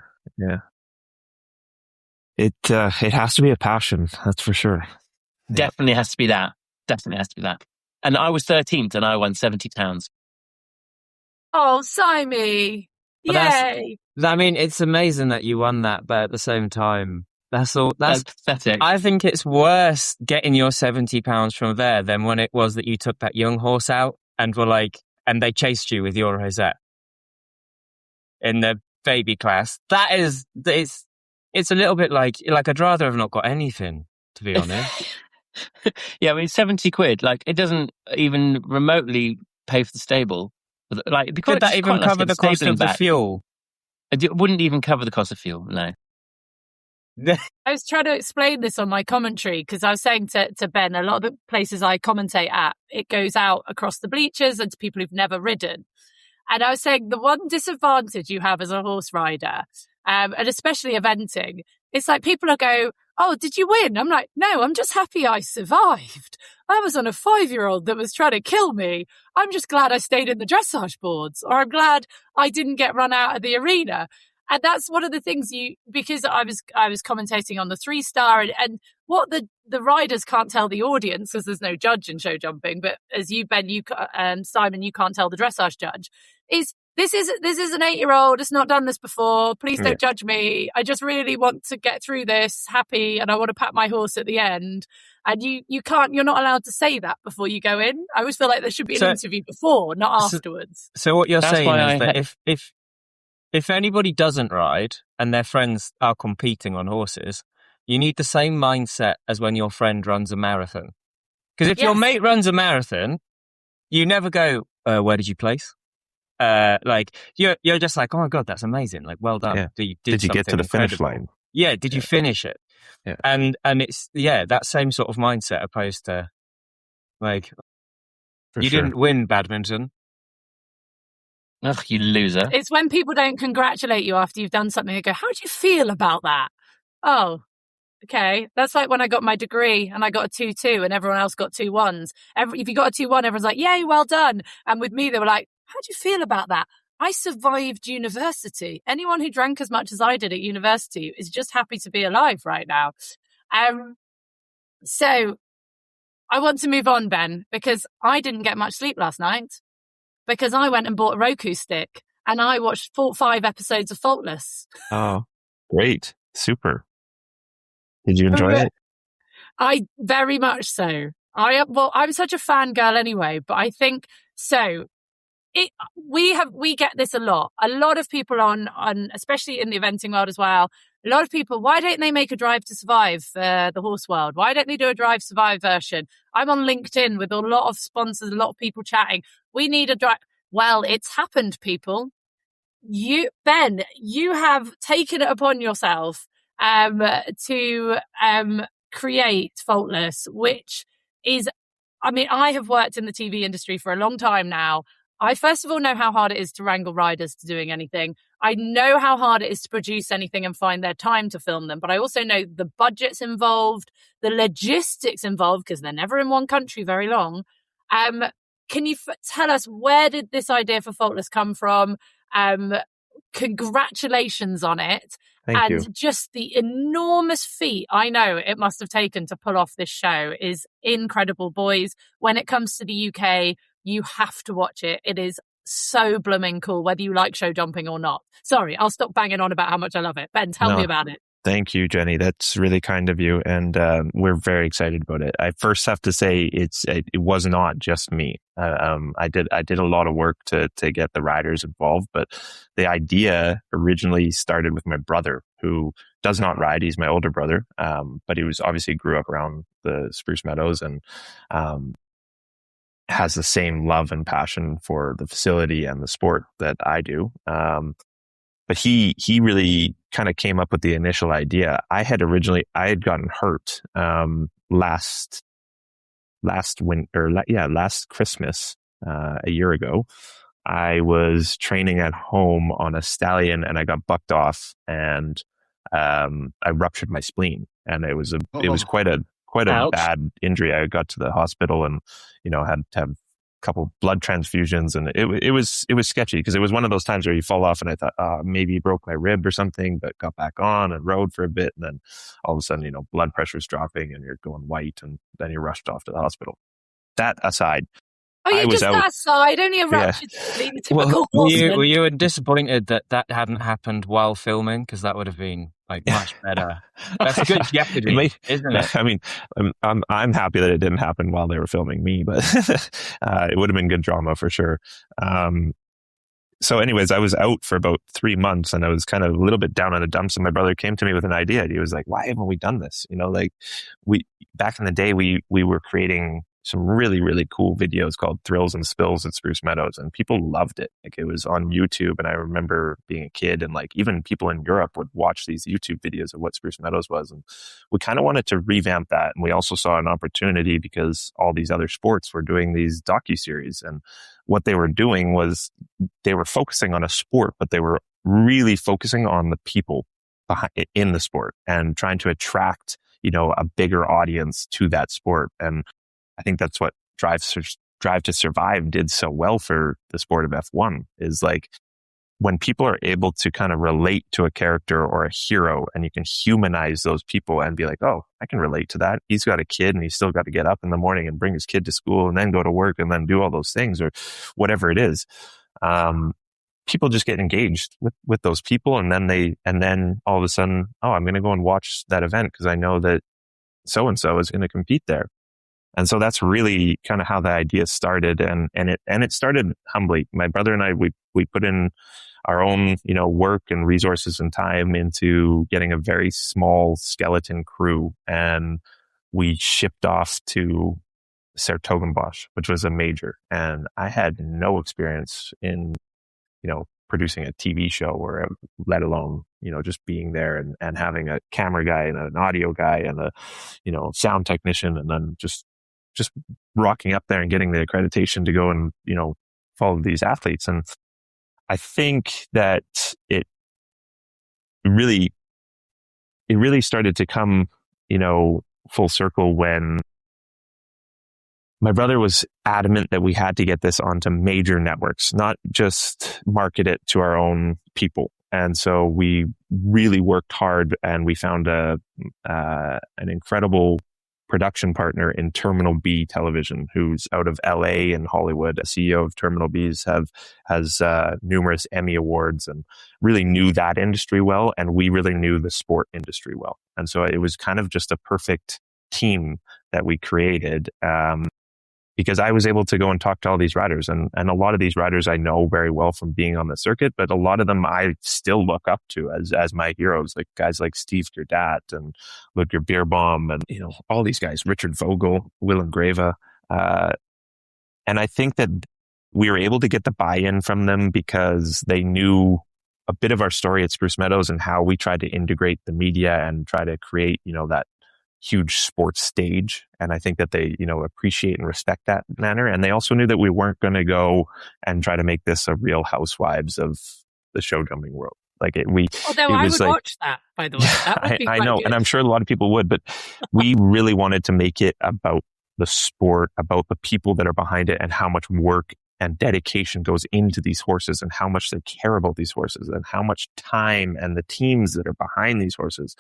It has to be a passion, that's for sure. Definitely has to be that. And I was 13th and I won £70. Oh, Simey! Yay! I mean, it's amazing that you won that, but at the same time, that's pathetic. I think it's worse getting your £70 from there than when it was that you took that young horse out and and they chased you with your rosette in the baby class. It's a little bit like I'd rather have not got anything, to be honest. Yeah, I mean, £70, like, it doesn't even remotely pay for the stable. Like, could that even cover the cost of the fuel? It wouldn't even cover the cost of fuel, no. I was trying to explain this on my commentary because I was saying to Ben, a lot of the places I commentate at, it goes out across the bleachers and to people who've never ridden. And I was saying the one disadvantage you have as a horse rider, and especially eventing, it's like people will go, oh, did you win? I'm like, no, I'm just happy I survived. I was on a 5-year-old that was trying to kill me. I'm just glad I stayed in the dressage boards, or I'm glad I didn't get run out of the arena. And that's one of the things because I was commentating on the 3-star and what the riders can't tell the audience, because there's no judge in show jumping, but as you, Ben, Simon, you can't tell the dressage judge, is this is an 8-year-old. It's not done this before. Please don't judge me. I just really want to get through this happy, and I want to pat my horse at the end. And you're not allowed to say that before you go in. I always feel like there should be an interview before, not afterwards. So what you're saying is that if anybody doesn't ride and their friends are competing on horses, you need the same mindset as when your friend runs a marathon. Because if your mate runs a marathon, you never go, where did you place? You're just like, oh my God, that's amazing. Like, well done. Yeah. Did you get to the finish line? Yeah. Did you finish it? Yeah. And it's, that same sort of mindset opposed to like, didn't win badminton. Ugh, you loser. It's when people don't congratulate you after you've done something. They go, how do you feel about that? Oh, okay. That's like when I got my degree and I got a 2-2 and everyone else got 2 1s. If you got a 2-1, everyone's like, yay, well done. And with me, they were like, how do you feel about that? I survived university. Anyone who drank as much as I did at university is just happy to be alive right now. So I want to move on, Ben, because I didn't get much sleep last night because I went and bought a Roku stick and I watched 5 episodes of Faultless. Oh, great. Super. Did you enjoy it? I very much so. I'm such a fangirl anyway, but I think so. We get this a lot. A lot of people on especially in the eventing world as well. A lot of people, why don't they make a Drive to Survive the horse world? Why don't they do a Drive to Survive version? I'm on LinkedIn with a lot of sponsors, a lot of people chatting. We need a drive. Well, it's happened, people. Ben, you have taken it upon yourself to create Faultless, which is, I mean, I have worked in the TV industry for a long time now. I first of all know how hard it is to wrangle riders to doing anything. I know how hard it is to produce anything and find their time to film them. But I also know the budgets involved, the logistics involved, because they're never in one country very long. Can you tell us, where did this idea for Faultless come from? Congratulations on it. Thank you. Just the enormous feat I know it must have taken to pull off this show is incredible, boys. When it comes to the UK, you have to watch it. It is so blooming cool, whether you like show jumping or not. Sorry, I'll stop banging on about how much I love it. Ben, tell me about it. Thank you, Jenny. That's really kind of you. And we're very excited about it. I first have to say it was not just me. I did a lot of work to get the riders involved, but the idea originally started with my brother, who does not ride. He's my older brother. But he was obviously grew up around the Spruce Meadows and has the same love and passion for the facility and the sport that I do. But he really kind of came up with the initial idea. I had gotten hurt last Christmas a year ago. I was training at home on a stallion and I got bucked off and I ruptured my spleen, and it was quite a Ouch. bad injury. I got to the hospital and had to have couple blood transfusions, and it was sketchy because it was one of those times where you fall off and I thought maybe you broke my rib or something, but got back on and rode for a bit, and then all of a sudden blood pressure's dropping and you're going white, and then you're rushed off to the hospital. That aside, that aside, only a ruptured spleen, typical horseman. Were you disappointed that hadn't happened while filming? Because that would have been much better. That's good jeopardy, isn't it? I mean, I'm happy that it didn't happen while they were filming me, but it would have been good drama for sure. So anyways, I was out for about 3 months and I was kind of a little bit down in the dumps, and my brother came to me with an idea. He was like, why haven't we done this? Back in the day, we were creating some really, really cool videos called Thrills and Spills at Spruce Meadows, and people loved it. It was on YouTube, and I remember being a kid, and even people in Europe would watch these YouTube videos of what Spruce Meadows was, and we kind of wanted to revamp that. And we also saw an opportunity because all these other sports were doing these docuseries, and what they were doing was they were focusing on a sport, but they were really focusing on the people in the sport and trying to attract a bigger audience to that sport. And I think that's what Drive to Survive did so well for the sport of F1, is when people are able to kind of relate to a character or a hero, and you can humanize those people and be like, oh, I can relate to that. He's got a kid and he's still got to get up in the morning and bring his kid to school and then go to work and then do all those things or whatever it is. People just get engaged with those people, and then all of a sudden, oh, I'm going to go and watch that event because I know that so-and-so is going to compete there. And so that's really kind of how the idea started. And it started humbly. My brother and I, we put in our own, work and resources and time into getting a very small skeleton crew. And we shipped off to Sertogenbosch, which was a major. And I had no experience in, producing a TV show, or let alone, just being there and having a camera guy and an audio guy and a, sound technician, and then just rocking up there and getting the accreditation to go and, follow these athletes. And I think that it really started to come, full circle when my brother was adamant that we had to get this onto major networks, not just market it to our own people. And so we really worked hard, and we found an incredible production partner in Terminal B Television, who's out of LA and Hollywood. A CEO of Terminal B's has numerous Emmy awards, and really knew that industry well. And we really knew the sport industry well. And so it was kind of just a perfect team that we created. Because I was able to go and talk to all these riders, and a lot of these riders I know very well from being on the circuit, but a lot of them I still look up to as my heroes, like guys like Steve Gerdat and Ludger Beerbaum, and all these guys, Richard Vogel, Willem Greva. And I think that we were able to get the buy-in from them because they knew a bit of our story at Spruce Meadows and how we tried to integrate the media and try to create, that huge sports stage. And I think that they, appreciate and respect that manner. And they also knew that we weren't going to go and try to make this a Real Housewives of the show jumping world. Like although I would watch that, by the way. That would be I know, good. and I'm sure a lot of people would, but we really wanted to make it about the sport, about the people that are behind it, and how much work and dedication goes into these horses, and how much they care about these horses, and how much time and the teams that are behind these horses.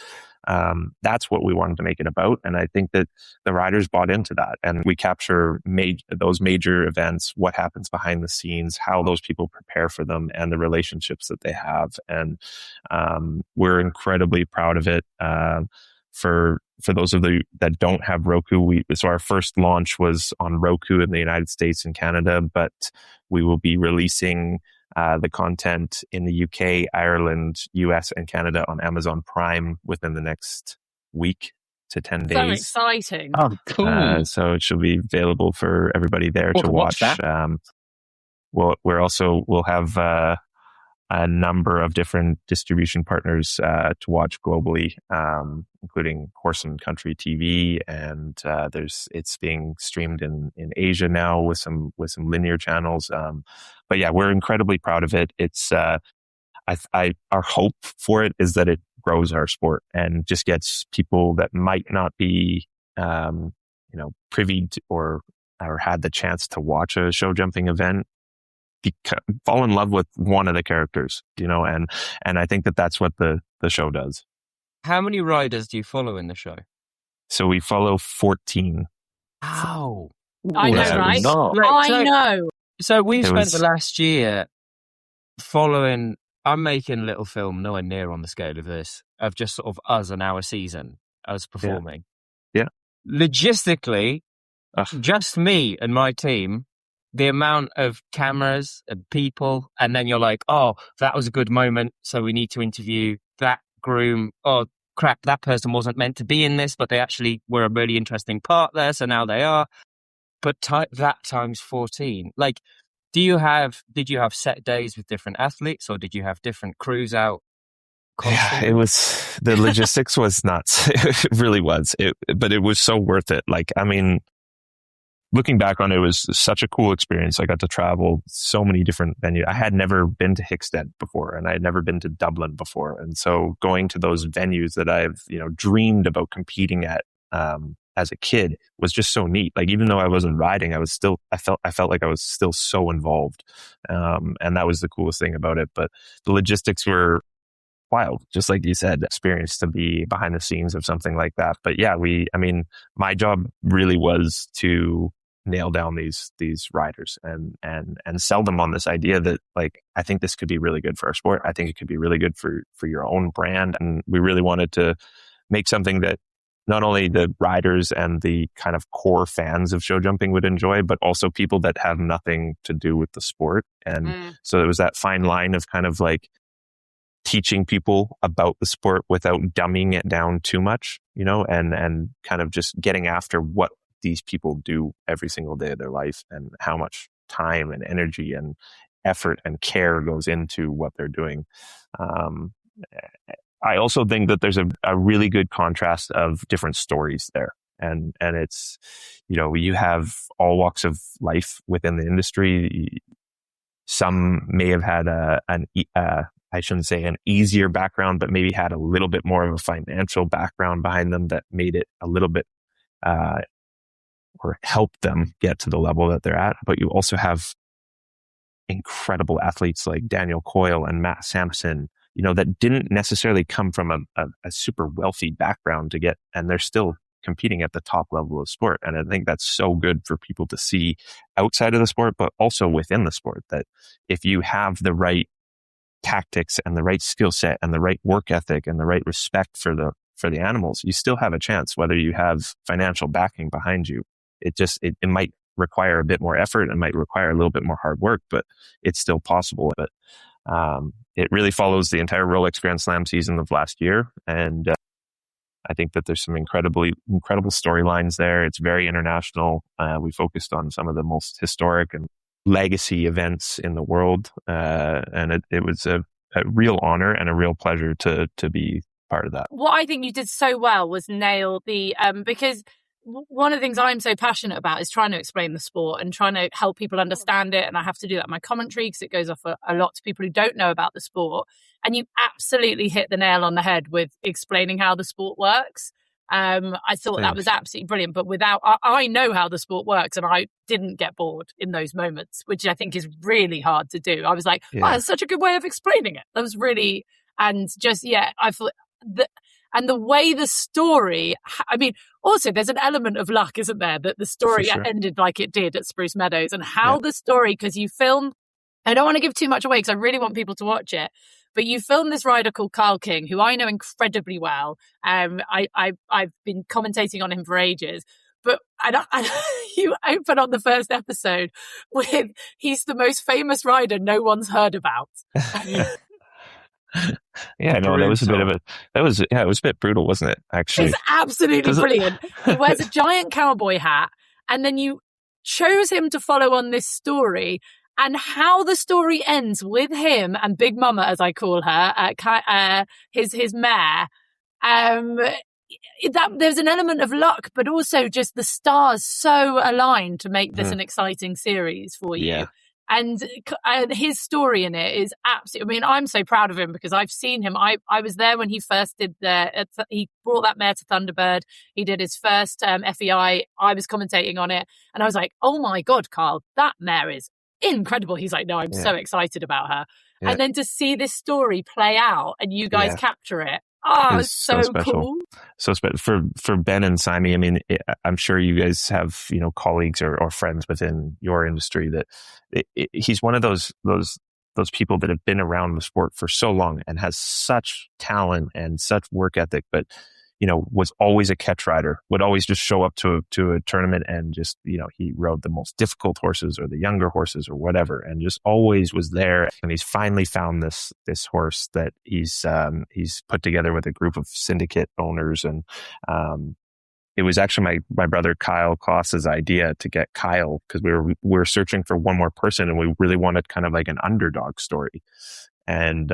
That's what we wanted to make it about. And I think that the riders bought into that, and we capture those major events, what happens behind the scenes, how those people prepare for them, and the relationships that they have. And we're incredibly proud of it. For those of you that don't have Roku, so our first launch was on Roku in the United States and Canada, but we will be releasing the content in the UK, Ireland, US, and Canada on Amazon Prime within the next week to 10 days. So exciting. Oh, cool. So it should be available for everybody there to watch. We'll have a number of different distribution partners to watch globally, including Horseman Country TV, and it's being streamed in Asia now with some linear channels. But yeah, we're incredibly proud of it. It's our hope for it is that it grows our sport and just gets people that might not be privy to, or had the chance to watch a show jumping event, fall in love with one of the characters, and I think that that's what the show does. How many riders do you follow in the show? So we follow 14. Wow. I know, right? I know. So we've spent the last year following, I'm making a little film nowhere near on the scale of this, of just sort of us and our season, us performing. Yeah. Logistically, just me and my team, the amount of cameras and people, and then you're like, oh, that was a good moment, so we need to interview that groom. Oh, crap, that person wasn't meant to be in this, but they actually were a really interesting part there, so now they are. But that times 14. Like, did you have set days with different athletes, or did you have different crews out constantly? Yeah, it was, the logistics was nuts. It really was. But it was so worth it. Like, I mean, looking back on it, was such a cool experience. I got to travel so many different venues. I had never been to Hickstead before, and I had never been to Dublin before. And so going to those venues that I've, dreamed about competing at as a kid was just so neat. Like, even though I wasn't riding, I felt like I was still so involved. And that was the coolest thing about it. But the logistics were wild, just like you said, experience to be behind the scenes of something like that. But yeah, my job really was to nail down these riders and sell them on this idea that, like, I think this could be really good for our sport. I think it could be really good for your own brand. And we really wanted to make something that not only the riders and the kind of core fans of show jumping would enjoy, but also people that have nothing to do with the sport. And so it was that fine line of kind of like teaching people about the sport without dumbing it down too much, and kind of just getting after what these people do every single day of their life, and how much time and energy and effort and care goes into what they're doing. I also think that there's a really good contrast of different stories there. And it's, you have all walks of life within the industry. Some may have had I shouldn't say an easier background, but maybe had a little bit more of a financial background behind them that made it a little bit, or helped them get to the level that they're at. But you also have incredible athletes like Daniel Coyle and Matt Sampson, that didn't necessarily come from a super wealthy background to get, and they're still competing at the top level of sport. And I think that's so good for people to see outside of the sport, but also within the sport, that if you have the right tactics and the right skill set and the right work ethic and the right respect for the animals, you still have a chance, whether you have financial backing behind you. It might require a bit more effort and might require a little bit more hard work, but it's still possible. But it really follows the entire Rolex Grand Slam season of last year. And I think that there's some incredible storylines there. It's very international. We focused on some of the most historic and legacy events in the world. And it was a real honor and a real pleasure to be part of that. What I think you did so well was nail the, because one of the things I'm so passionate about is trying to explain the sport and trying to help people understand it. And I have to do that in my commentary because it goes off a lot to people who don't know about the sport. And you absolutely hit the nail on the head with explaining how the sport works. I thought that was absolutely brilliant. But I know how the sport works, and I didn't get bored in those moments, which I think is really hard to do. I was like, oh, that's such a good way of explaining it. That was really, and just, I thought that. And the way the story, I mean, also there's an element of luck, isn't there? That the story ended like it did at Spruce Meadows, and how the story, because you film, I don't want to give too much away because I really want people to watch it, but you filmed this rider called Kyle King, who I know incredibly well. I've been commentating on him for ages. But you open on the first episode with, he's the most famous rider no one's heard about. Yeah, no, that was a bit of it was a bit brutal, wasn't it? Actually, it's absolutely brilliant. He wears a giant cowboy hat, and then you chose him to follow on this story, and how the story ends with him and Big Mama, as I call her, his mare. That there's an element of luck, but also just the stars so aligned to make this an exciting series for you. Yeah. And his story in it is absolutely, I mean, I'm so proud of him because I've seen him. I was there when he first he brought that mare to Thunderbird. He did his first FEI. I was commentating on it, and I was like, oh my God, Carl, that mare is incredible. He's like, no, I'm so excited about her. Yeah. And then to see this story play out and you guys capture it. Oh, it's so cool. So for Ben and Simon, I mean, I'm sure you guys have, colleagues or friends within your industry that he's one of those people that have been around the sport for so long and has such talent and such work ethic, but was always a catch rider, would always just show up to a tournament and just, he rode the most difficult horses or the younger horses or whatever, and just always was there. And he's finally found this horse that he's put together with a group of syndicate owners. And, it was actually my brother Kyle Kloss's idea to get Kyle, because we were searching for one more person and we really wanted kind of like an underdog story. And,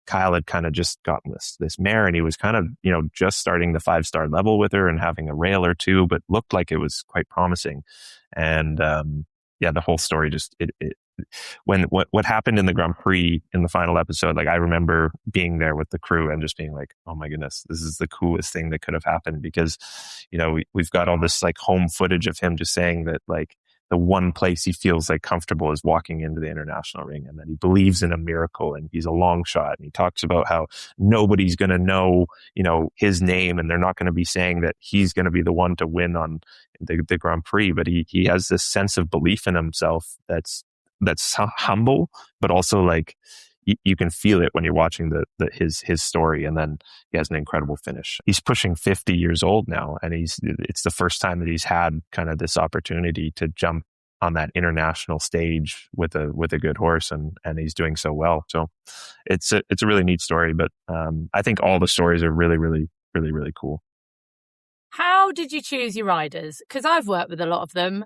Kyle had kind of just gotten this mare, and he was kind of, just starting the 5-star level with her and having a rail or two, but looked like it was quite promising. And, the whole story just, when what happened in the Grand Prix in the final episode, like I remember being there with the crew and just being like, oh my goodness, this is the coolest thing that could have happened, because, we've got all this like home footage of him just saying that like, the one place he feels like comfortable is walking into the international ring, and that he believes in a miracle and he's a long shot. And he talks about how nobody's going to know, his name, and they're not going to be saying that he's going to be the one to win on the Grand Prix. But he has this sense of belief in himself that's humble, but also like you can feel it when you're watching his story. And then he has an incredible finish. He's pushing 50 years old now, and it's the first time that he's had kind of this opportunity to jump on that international stage with a good horse, and he's doing so well. So it's a really neat story, but I think all the stories are really, really, really, really cool. How did you choose your riders? Because I've worked with a lot of them.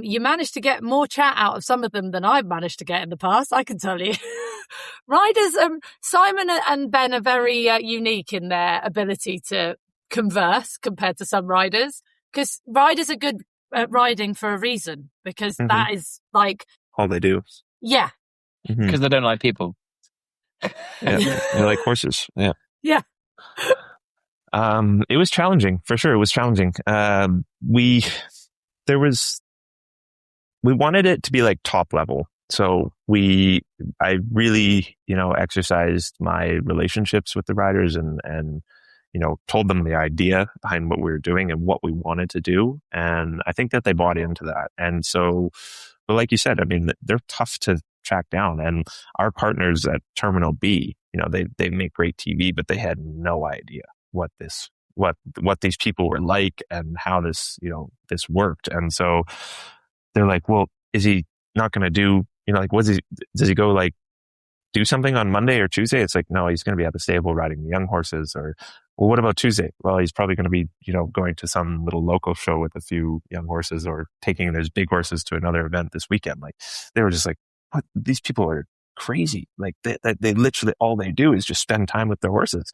You managed to get more chat out of some of them than I've managed to get in the past, I can tell you. Riders, Simon and Ben are very unique in their ability to converse compared to some riders, because riders are good at riding for a reason, because that is like... all they do. Yeah. Because they don't like people. Yeah, they like horses. Yeah. Yeah. It was challenging, for sure. It was challenging. We wanted it to be like top level. So I really, exercised my relationships with the riders and, told them the idea behind what we were doing and what we wanted to do. And I think that they bought into that. And so, but like you said, I mean, they're tough to track down. And our partners at Terminal B, they make great TV, but they had no idea what these people were like and how this worked. And so they're like, well, is he not going to do, does he go like do something on Monday or Tuesday? It's like, no, he's going to be at the stable riding the young horses. Or, well, what about Tuesday? Well, he's probably going to be, going to some little local show with a few young horses or taking his big horses to another event this weekend. Like, they were just like, what? These people are crazy. Like they literally, all they do is just spend time with their horses.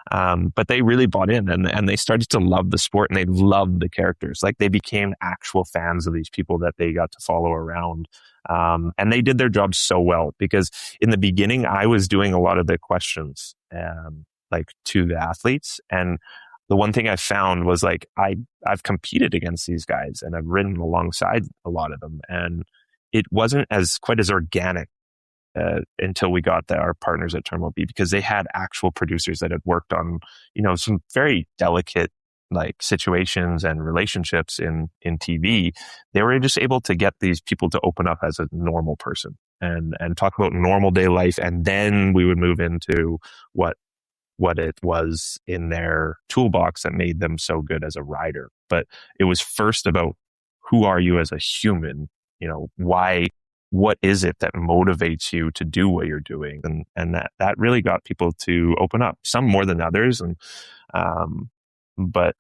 But they really bought in and they started to love the sport and they loved the characters. Like, they became actual fans of these people that they got to follow around. And they did their job so well, because in the beginning, I was doing a lot of the questions, like to the athletes. And the one thing I found was like, I've competed against these guys and I've ridden alongside a lot of them. And it wasn't quite as organic until we got our partners at Terminal B, because they had actual producers that had worked on, some very delicate like situations and relationships in TV. They were just able to get these people to open up as a normal person and talk about normal day life. And then we would move into what it was in their toolbox that made them so good as a rider. But it was first about, who are you as a human? What is it that motivates you to do what you're doing? And that really got people to open up, some more than others. And, but,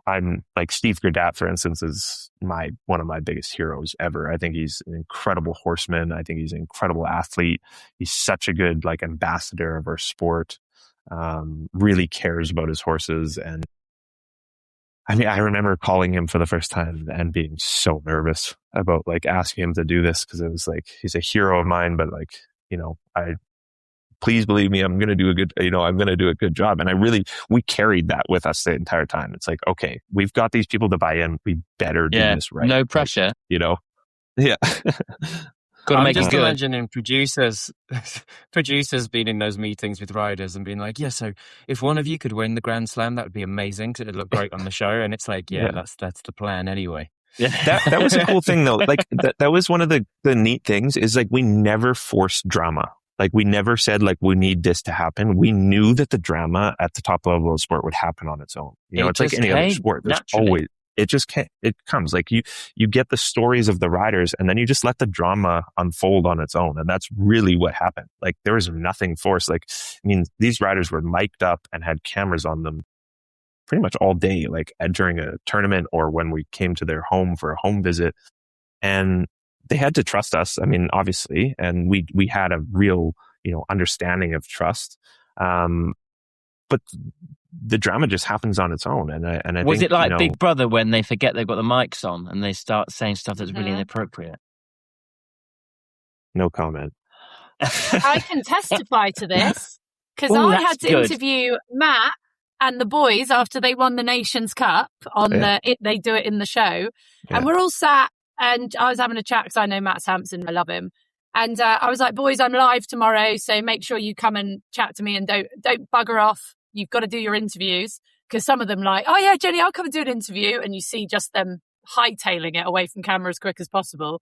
I'm like Steve Gradat, for instance, is one of my biggest heroes ever. I think he's an incredible horseman. I think he's an incredible athlete. He's such a good like ambassador of our sport. Really cares about his horses. And I mean, I remember calling him for the first time and being so nervous about like asking him to do this, because it was like, he's a hero of mine, but like, please believe me, I'm going to do a good job. And we carried that with us the entire time. It's like, okay, we've got these people to buy in. We better do this right. No pressure. Like, yeah. Got to make just it good. Imagining producers being in those meetings with riders and being like, yeah, so if one of you could win the Grand Slam, that would be amazing, because it'd look great on the show. And it's like, that's the plan anyway. Yeah. That was a cool thing though. Like that was one of the neat things, is like, we never forced drama. Like, we never said like, we need this to happen. We knew that the drama at the top level of sport would happen on its own. It's like any other sport. There's always, it comes like you get the stories of the riders, and then you just let the drama unfold on its own. And that's really what happened. Like, there was nothing forced. Like, I mean, these riders were mic'd up and had cameras on them pretty much all day, like during a tournament or when we came to their home for a home visit. And they had to trust us. I mean, obviously, and we had a real, understanding of trust. But the drama just happens on its own. And I was think, it like Big Brother when they forget they've got the mics on and they start saying stuff that's really inappropriate? No comment. I can testify to this, because I had to interview Matt and the boys after they won the Nations Cup they do it in the show. And we're all sat, and I was having a chat because I know Matt Sampson, I love him. And I was like, boys, I'm live tomorrow, so make sure you come and chat to me and don't bugger off. You've got to do your interviews, because some of them like, oh yeah, Jenny, I'll come and do an interview. And you see just them hightailing it away from camera as quick as possible.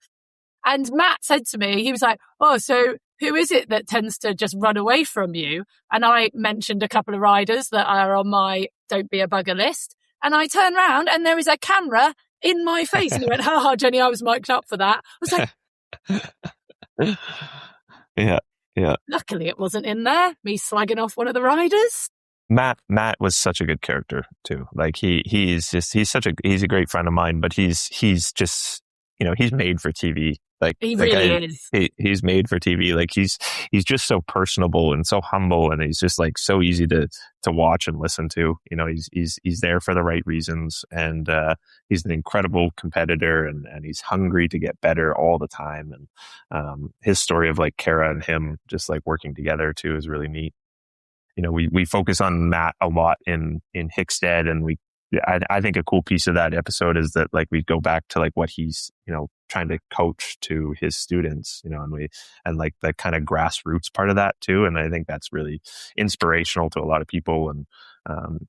And Matt said to me, he was like, oh, so who is it that tends to just run away from you? And I mentioned a couple of riders that are on my don't be a bugger list. And I turned around and there was a camera in my face. And he went, ha, Jenny, I was mic'd up for that. I was like, yeah. Luckily it wasn't in there, me slagging off one of the riders. Matt was such a good character too. Like he's a great friend of mine, but he's just, he's made for TV. Like He that really guy, is. he's made for TV. Like he's just so personable and so humble, and he's just like so easy to watch and listen to. You know, he's there for the right reasons, and he's an incredible competitor, and he's hungry to get better all the time. And his story of like Kara and him just like working together too is really neat. You know, we focus on Matt a lot in Hickstead, and I think a cool piece of that episode is that like we go back to like what he's, you know, trying to coach to his students, you know, and like the kind of grassroots part of that too. And I think that's really inspirational to a lot of people. And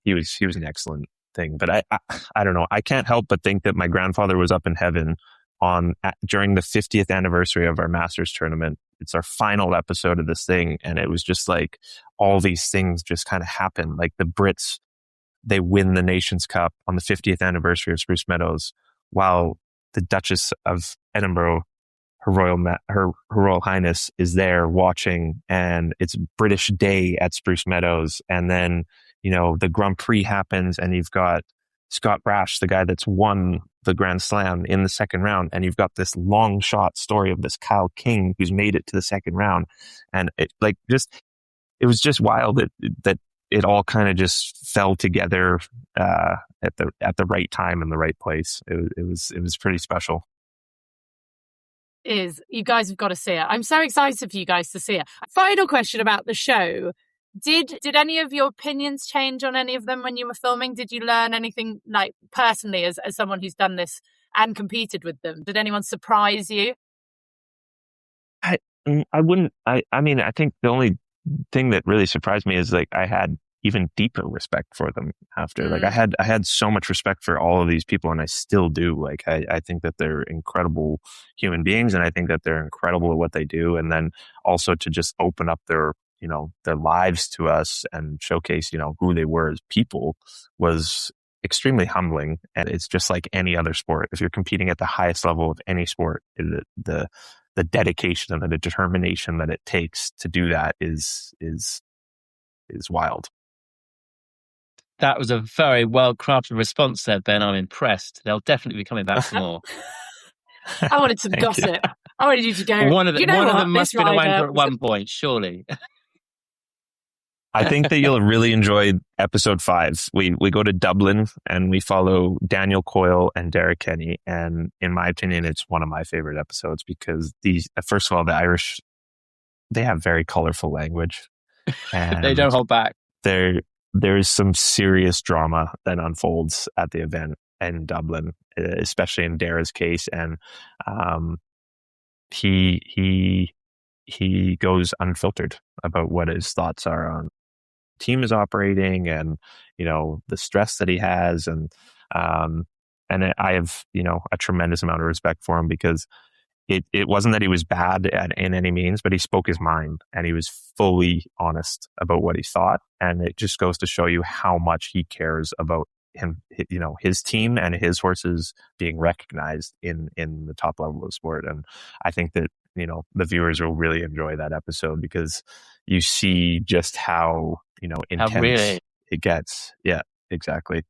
he was an excellent thing. But I don't know. I can't help but think that my grandfather was up in heaven during the 50th anniversary of our Masters tournament. It's our final episode of this thing, and it was just like all these things just kind of happen. Like the Brits, they win the Nations Cup on the 50th anniversary of Spruce Meadows, while the Duchess of Edinburgh, her Royal Highness, is there watching, and it's British Day at Spruce Meadows. And then, you know, the Grand Prix happens, and you've got Scott Brash, the guy that's won the Grand Slam, in the second round, and you've got this long shot story of this Kyle King who's made it to the second round. And it was just wild that it all kind of just fell together at the right time and the right place. It was pretty special. You guys have got to see it. I'm so excited for you guys to see it. Final question about the show. Did any of your opinions change on any of them when you were filming? Did you learn anything, like personally, as someone who's done this and competed with them? Did anyone surprise you? I wouldn't. I mean, I think the only thing that really surprised me is like I had even deeper respect for them after. Like I had so much respect for all of these people, and I still do. Like I think that they're incredible human beings, and I think that they're incredible at what they do. And then also to just open up their lives to us and showcase, you know, who they were as people was extremely humbling. And it's just like any other sport. If you're competing at the highest level of any sport, the dedication and the determination that it takes to do that is wild. That was a very well crafted response there, Ben. I'm impressed. They'll definitely be coming back for more. I wanted some gossip. I wanted you to go. One of them must have been a wanker at one point, surely. I think that you'll really enjoy episode 5. We go to Dublin and we follow Daniel Coyle and Derek Kenny. And in my opinion, it's one of my favorite episodes because first of all, the Irish, they have very colorful language. And they don't hold back. There is some serious drama that unfolds at the event in Dublin, especially in Dara's case. And he goes unfiltered about what his thoughts are on team is operating and, you know, the stress that he has. And I have, you know, a tremendous amount of respect for him because it wasn't that he was bad in any means, but he spoke his mind and he was fully honest about what he thought. And it just goes to show you how much he cares about him, you know, his team and his horses being recognized in the top level of sport. And I think that, you know, the viewers will really enjoy that episode because you see just how, you know, intense it gets. Yeah, exactly.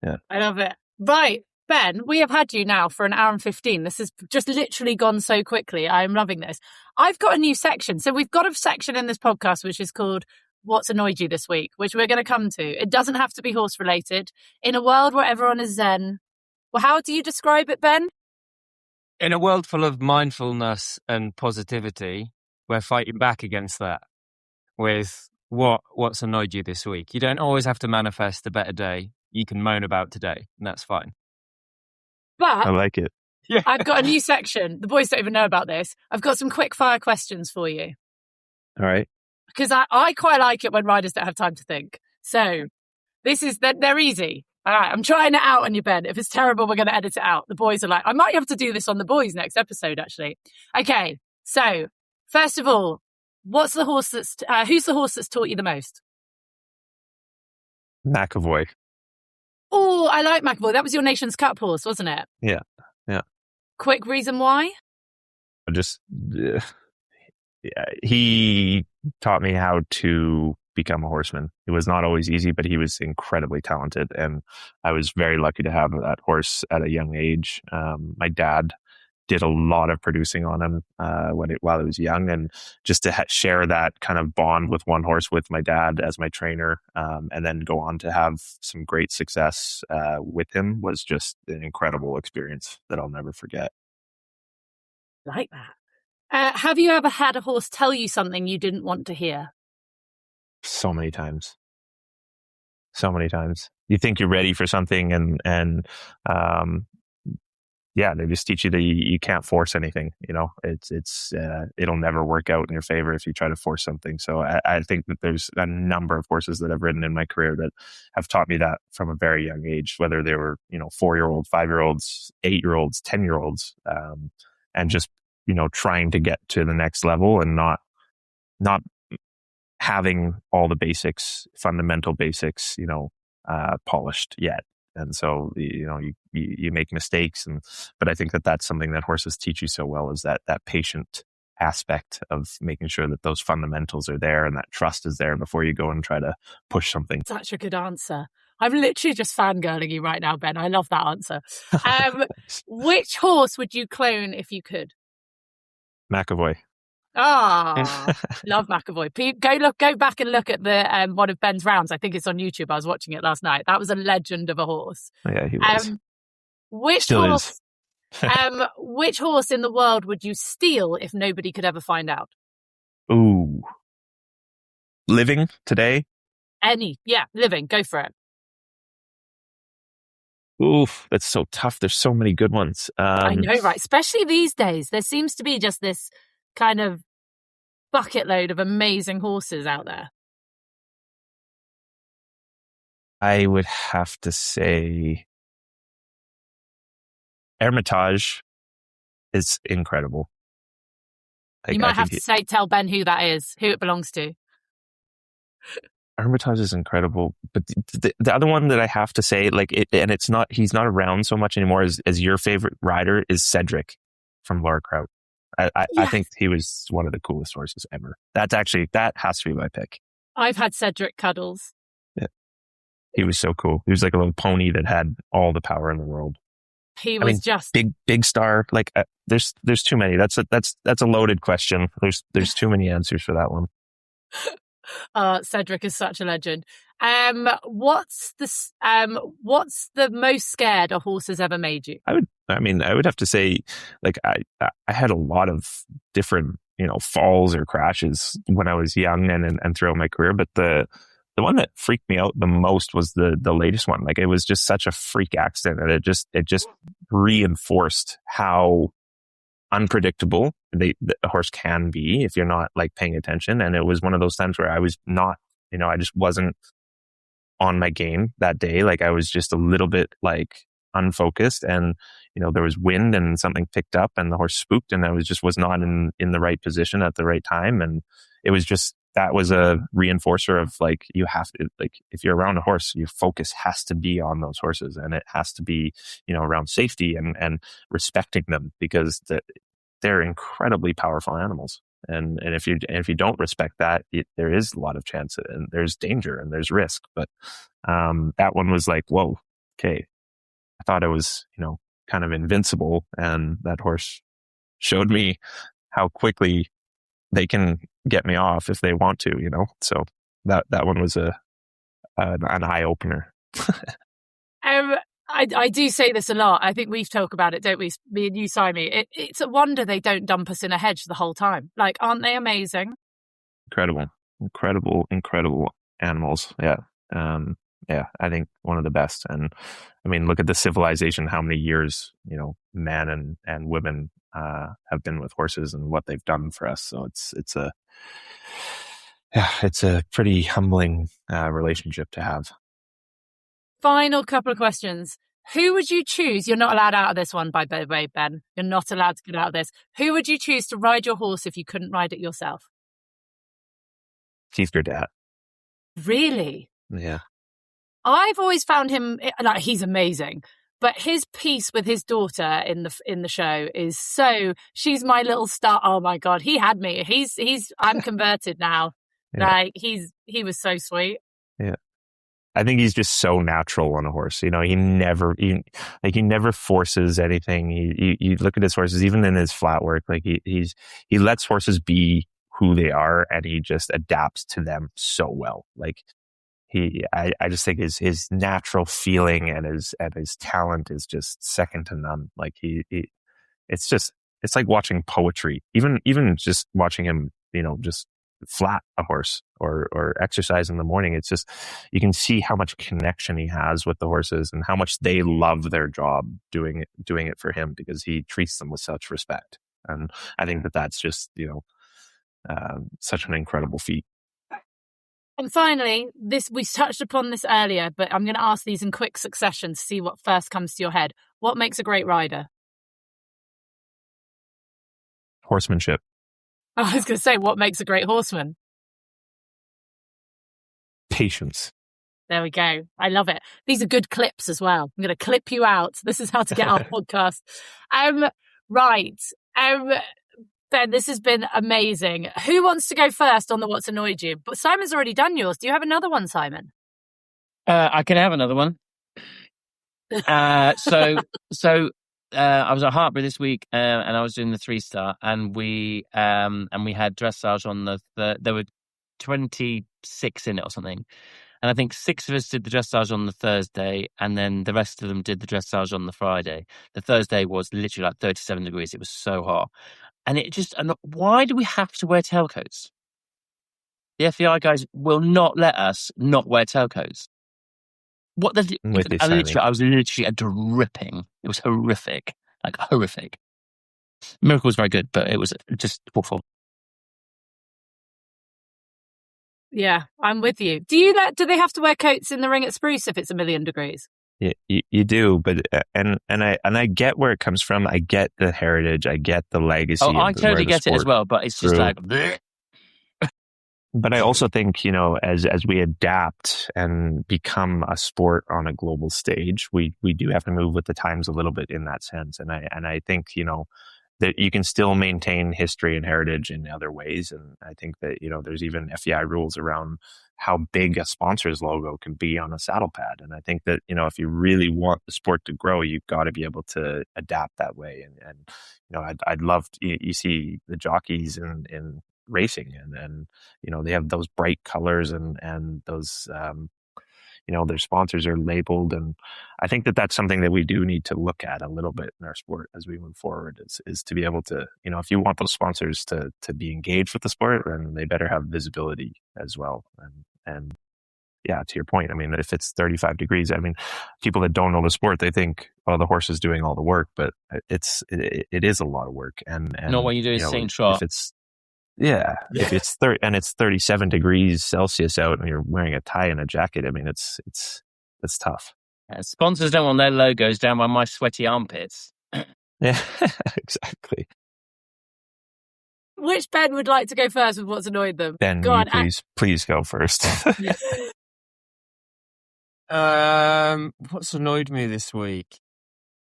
Yeah. I love it. Right. Ben, we have had you now for an hour and 15. This has just literally gone so quickly. I'm loving this. I've got a new section. So we've got a section in this podcast which is called What's Annoyed You This Week, which we're going to come to. It doesn't have to be horse related. In a world where everyone is zen. Well, how do you describe it, Ben? In a world full of mindfulness and positivity, we're fighting back against that with what's annoyed you this week. You don't always have to manifest a better day. You can moan about today, and that's fine. But I like it. Yeah. I've got a new section. The boys don't even know about this. I've got some quick fire questions for you. All right. Because I quite like it when riders don't have time to think. So they're easy. All right, I'm trying it out on you, Ben. If it's terrible, we're going to edit it out. The boys are like, I might have to do this on the boys next episode, actually. Okay, so first of all, who's the horse that's taught you the most? McAvoy. Oh, I like McAvoy. That was your Nations Cup horse, wasn't it? Yeah. Quick reason why? He taught me how to become a horseman. It was not always easy, but he was incredibly talented. And I was very lucky to have that horse at a young age. My dad did a lot of producing on him while he was young, and just to share that kind of bond with one horse with my dad as my trainer, and then go on to have some great success with him was just an incredible experience that I'll never forget. Like that. Have you ever had a horse tell you something you didn't want to hear? So many times. You think you're ready for something, and they just teach you that you can't force anything. It'll never work out in your favor if you try to force something. So I think that there's a number of horses that I've ridden in my career that have taught me that from a very young age, whether they were 4-year-olds, 5-year-olds, 8-year-olds, 10-year-olds, and just trying to get to the next level and not having all the basics, fundamental basics, polished yet. And so, you make mistakes, but I think that that's something that horses teach you so well, is that patient aspect of making sure that those fundamentals are there and that trust is there before you go and try to push something. Such a good answer. I'm literally just fangirling you right now, Ben. I love that answer. Which horse would you clone if you could? McAvoy. Love McAvoy. Go back and look at the one of Ben's rounds. I think it's on YouTube. I was watching it last night. That was a legend of a horse. Yeah, he was. Which horse in the world would you steal if nobody could ever find out? Ooh. Living today? Living. Go for it. Oof, that's so tough. There's so many good ones. I know, right? Especially these days. There seems to be just this kind of bucket load of amazing horses out there. I would have to say Hermitage is incredible. You might have to tell Ben who that is, who it belongs to. Hermitage is incredible, but the other one that I have to say, he's not around so much anymore as your favorite rider, is Cedric from Laura Kraut. I think he was one of the coolest horses ever. That has to be my pick. I've had Cedric cuddles. Yeah. He was so cool. He was like a little pony that had all the power in the world. He was just big star. There's too many. That's a loaded question. There's too many answers for that one. Cedric is such a legend. What's the most scared a horse has ever made you? I would have to say, I had a lot of different, falls or crashes when I was young and throughout my career. But the one that freaked me out the most was the latest one. It was just such a freak accident, and it just reinforced how unpredictable the horse can be if you're not paying attention. And it was one of those times where I was not, I just wasn't on my game that day. I was just a little bit unfocused, and there was wind and something picked up and the horse spooked, and I was not in the right position at the right time. And it was just, that was a reinforcer of you have to, if you're around a horse, your focus has to be on those horses, and it has to be, around safety and respecting them, because they're incredibly powerful animals. And if you don't respect that, there is a lot of chance, and there's danger and there's risk. But that one was whoa, okay. I thought I was, kind of invincible, and that horse showed me how quickly they can get me off if they want to, So that one was an eye opener. I do say this a lot. I think we've talked about it, don't we? Me and you, Simon. It's a wonder they don't dump us in a hedge the whole time. Aren't they amazing? Incredible animals. Yeah. I think one of the best. And look at the civilization, how many years, men and women have been with horses and what they've done for us. So it's a pretty humbling relationship to have. Final couple of questions. Who would you choose? You're not allowed out of this one, by the way, Ben. You're not allowed to get out of this. Who would you choose to ride your horse if you couldn't ride it yourself? Keith Gurdat. Really? Yeah. I've always found him he's amazing, but his piece with his daughter in the show is she's my little star. Oh my God, he had me. I'm converted now. Yeah. He was so sweet. Yeah. I think he's just so natural on a horse. You know, he never forces anything. You look at his horses, even in his flat work, like he lets horses be who they are, and he just adapts to them so well. Like I just think his natural feeling and his talent is just second to none. Like it's like watching poetry. Even just watching him, you know, just flat a horse or exercise in the morning. It's just, you can see how much connection he has with the horses and how much they love their job doing it for him, because he treats them with such respect. And I think that's just, you know, such an incredible feat. And finally, we touched upon this earlier, but I'm going to ask these in quick succession to see what first comes to your head. What makes a great rider? Horsemanship. I was going to say, what makes a great horseman? Patience. There we go. I love it. These are good clips as well. I'm going to clip you out. This is how to get our podcast. Right. Ben, this has been amazing. Who wants to go first on the what's annoyed you? But Simon's already done yours. Do you have another one, Simon? I can have another one. So I was at Hartbury this week, and I was doing the 3-star, and we had dressage on there were 26 in it or something, and I think 6 of us did the dressage on the Thursday, and then the rest of them did the dressage on the Friday. The Thursday was literally like 37 degrees. It was so hot, and why do we have to wear tailcoats? The FEI guys will not let us not wear tailcoats. I was literally dripping. It was horrific. Like, horrific. Miracle was very good, but it was just awful. Yeah, I'm with you. Do they have to wear coats in the ring at Spruce if it's 1,000,000 degrees? Yeah, you do, but and I get where it comes from. I get the heritage. I get the legacy. I totally get it as well, but it's just like. Bleh. But I also think, you know, as we adapt and become a sport on a global stage, we do have to move with the times a little bit in that sense. And I think, you know, that you can still maintain history and heritage in other ways. And I think that, you know, there's even FEI rules around how big a sponsor's logo can be on a saddle pad. And I think that, you know, if you really want the sport to grow, you've got to be able to adapt that way. And you know, I'd love to, you see the jockeys in racing, and you know, they have those bright colors and those you know, their sponsors are labeled, and I think that that's something that we do need to look at a little bit in our sport as we move forward, is to be able to, you know, if you want those sponsors to be engaged with the sport, then they better have visibility as well. And yeah, to your point, I mean, if it's 35 degrees, I mean, people that don't know the sport, they think, oh, the horse is doing all the work, but it is a lot of work. And not when you do a Saint Trot. If it's 37 degrees Celsius out and you're wearing a tie and a jacket, I mean, it's tough. Sponsors don't want their logos down by my sweaty armpits. Yeah, exactly. Which Ben would like to go first with what's annoyed them? Ben, please go first. What's annoyed me this week?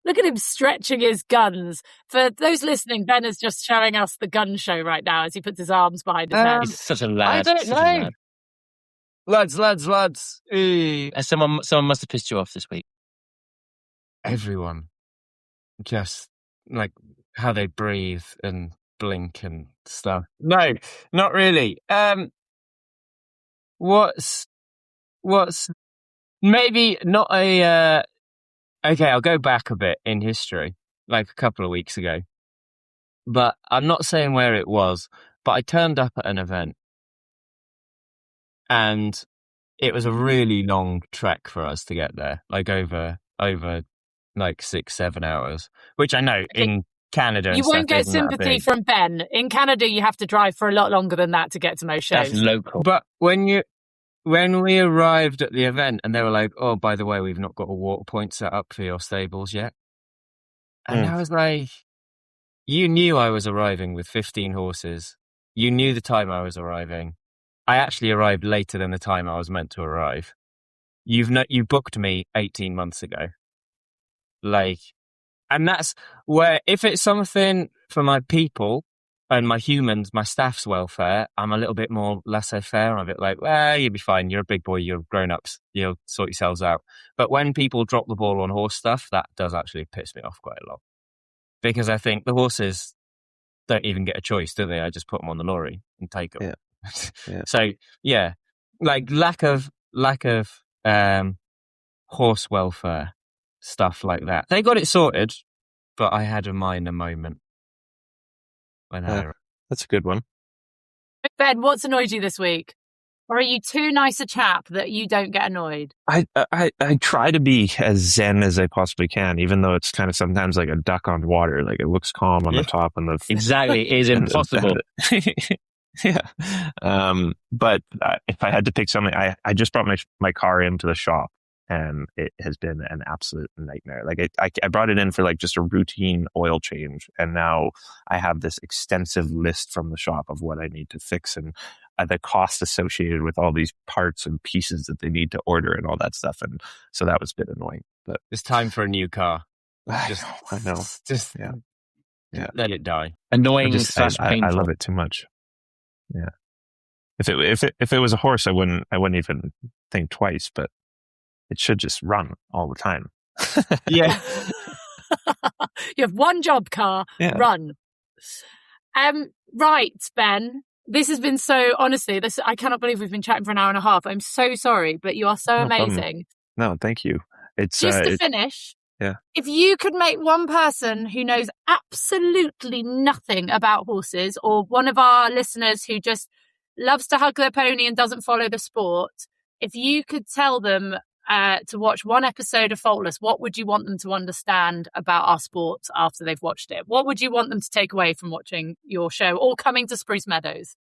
Look at him stretching his guns. For those listening, Ben is just showing us the gun show right now as he puts his arms behind his head. He's such a lad. I don't know. Lads. Someone must have pissed you off this week. Everyone. Just like how they breathe and blink and stuff. No, not really. What's maybe not a okay, I'll go back a bit in history, like a couple of weeks ago. But I'm not saying where it was, but I turned up at an event and it was a really long trek for us to get there, like over like 6-7 hours, which I know in Canada and you won't stuff get sympathy from Ben. In Canada, you have to drive for a lot longer than that to get to most shows. That's local. But when we arrived at the event and they were like, oh, by the way, we've not got a water point set up for your stables yet. And I was like, you knew I was arriving with 15 horses. You knew the time I was arriving. I actually arrived later than the time I was meant to arrive. You booked me 18 months ago. Like, and that's where, if it's something for my people, and my staff's welfare, I'm a little bit more laissez-faire. I'm a bit like, well, you'll be fine. You're a big boy. You're grown-ups. You'll sort yourselves out. But when people drop the ball on horse stuff, that does actually piss me off quite a lot. Because I think the horses don't even get a choice, do they? I just put them on the lorry and take them. Yeah. So, yeah, like lack of horse welfare, stuff like that. They got it sorted, but I had a minor moment when that's a good one. Ben, what's annoyed you this week? Or are you too nice a chap that you don't get annoyed? I try to be as zen as I possibly can, even though it's kind of sometimes like a duck on water. Like it looks calm on the top and the exactly it is impossible. Yeah. But if I had to pick something, I just brought my car into the shop, and it has been an absolute nightmare. Like I brought it in for like just a routine oil change, and now I have this extensive list from the shop of what I need to fix and the cost associated with all these parts and pieces that they need to order and all that stuff. And so that was a bit annoying. But it's time for a new car. I know. Just let it die. Annoying / painful. I love it too much. Yeah. If it was a horse, I wouldn't even think twice. But it should just run all the time. Yeah. You have one job, car. Yeah. Run. Right, Ben. This has been honestly, I cannot believe we've been chatting for an hour and a half. I'm so sorry, but you are so amazing. No, thank you. It's just to finish. Yeah. If you could make one person who knows absolutely nothing about horses, or one of our listeners who just loves to hug their pony and doesn't follow the sport, if you could tell them to watch one episode of Faultless, what would you want them to understand about our sport after they've watched it? What would you want them to take away from watching your show or coming to Spruce Meadows?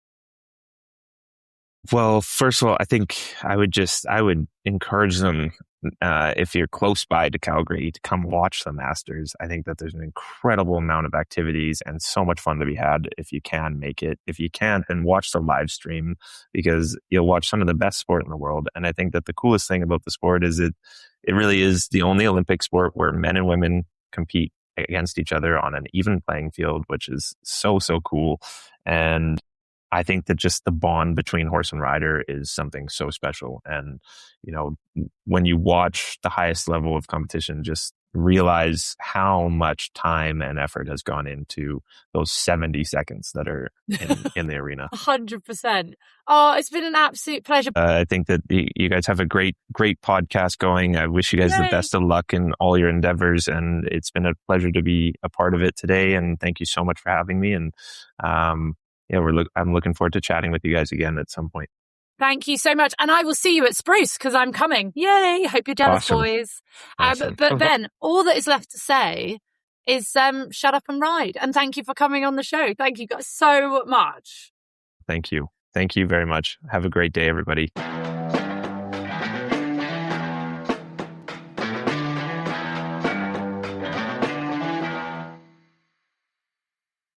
Well, first of all, I think I would encourage them, if you're close by to Calgary, to come watch the Masters. I think that there's an incredible amount of activities and so much fun to be had if you can make it. If you can, and watch the live stream, because you'll watch some of the best sport in the world. And I think that the coolest thing about the sport is it really is the only Olympic sport where men and women compete against each other on an even playing field, which is so cool. And I think that just the bond between horse and rider is something so special. And, when you watch the highest level of competition, just realize how much time and effort has gone into those 70 seconds that are in the arena. 100%. Oh, it's been an absolute pleasure. I think that you guys have a great podcast going. I wish you guys the best of luck in all your endeavors. And it's been a pleasure to be a part of it today. And thank you so much for having me. And, I'm looking forward to chatting with you guys again at some point. Thank you so much. And I will see you at Spruce because I'm coming. Yay. Hope you're jealous, awesome. Boys. Awesome. But Ben, all that is left to say is shut up and ride. And thank you for coming on the show. Thank you guys so much. Thank you. Thank you very much. Have a great day, everybody.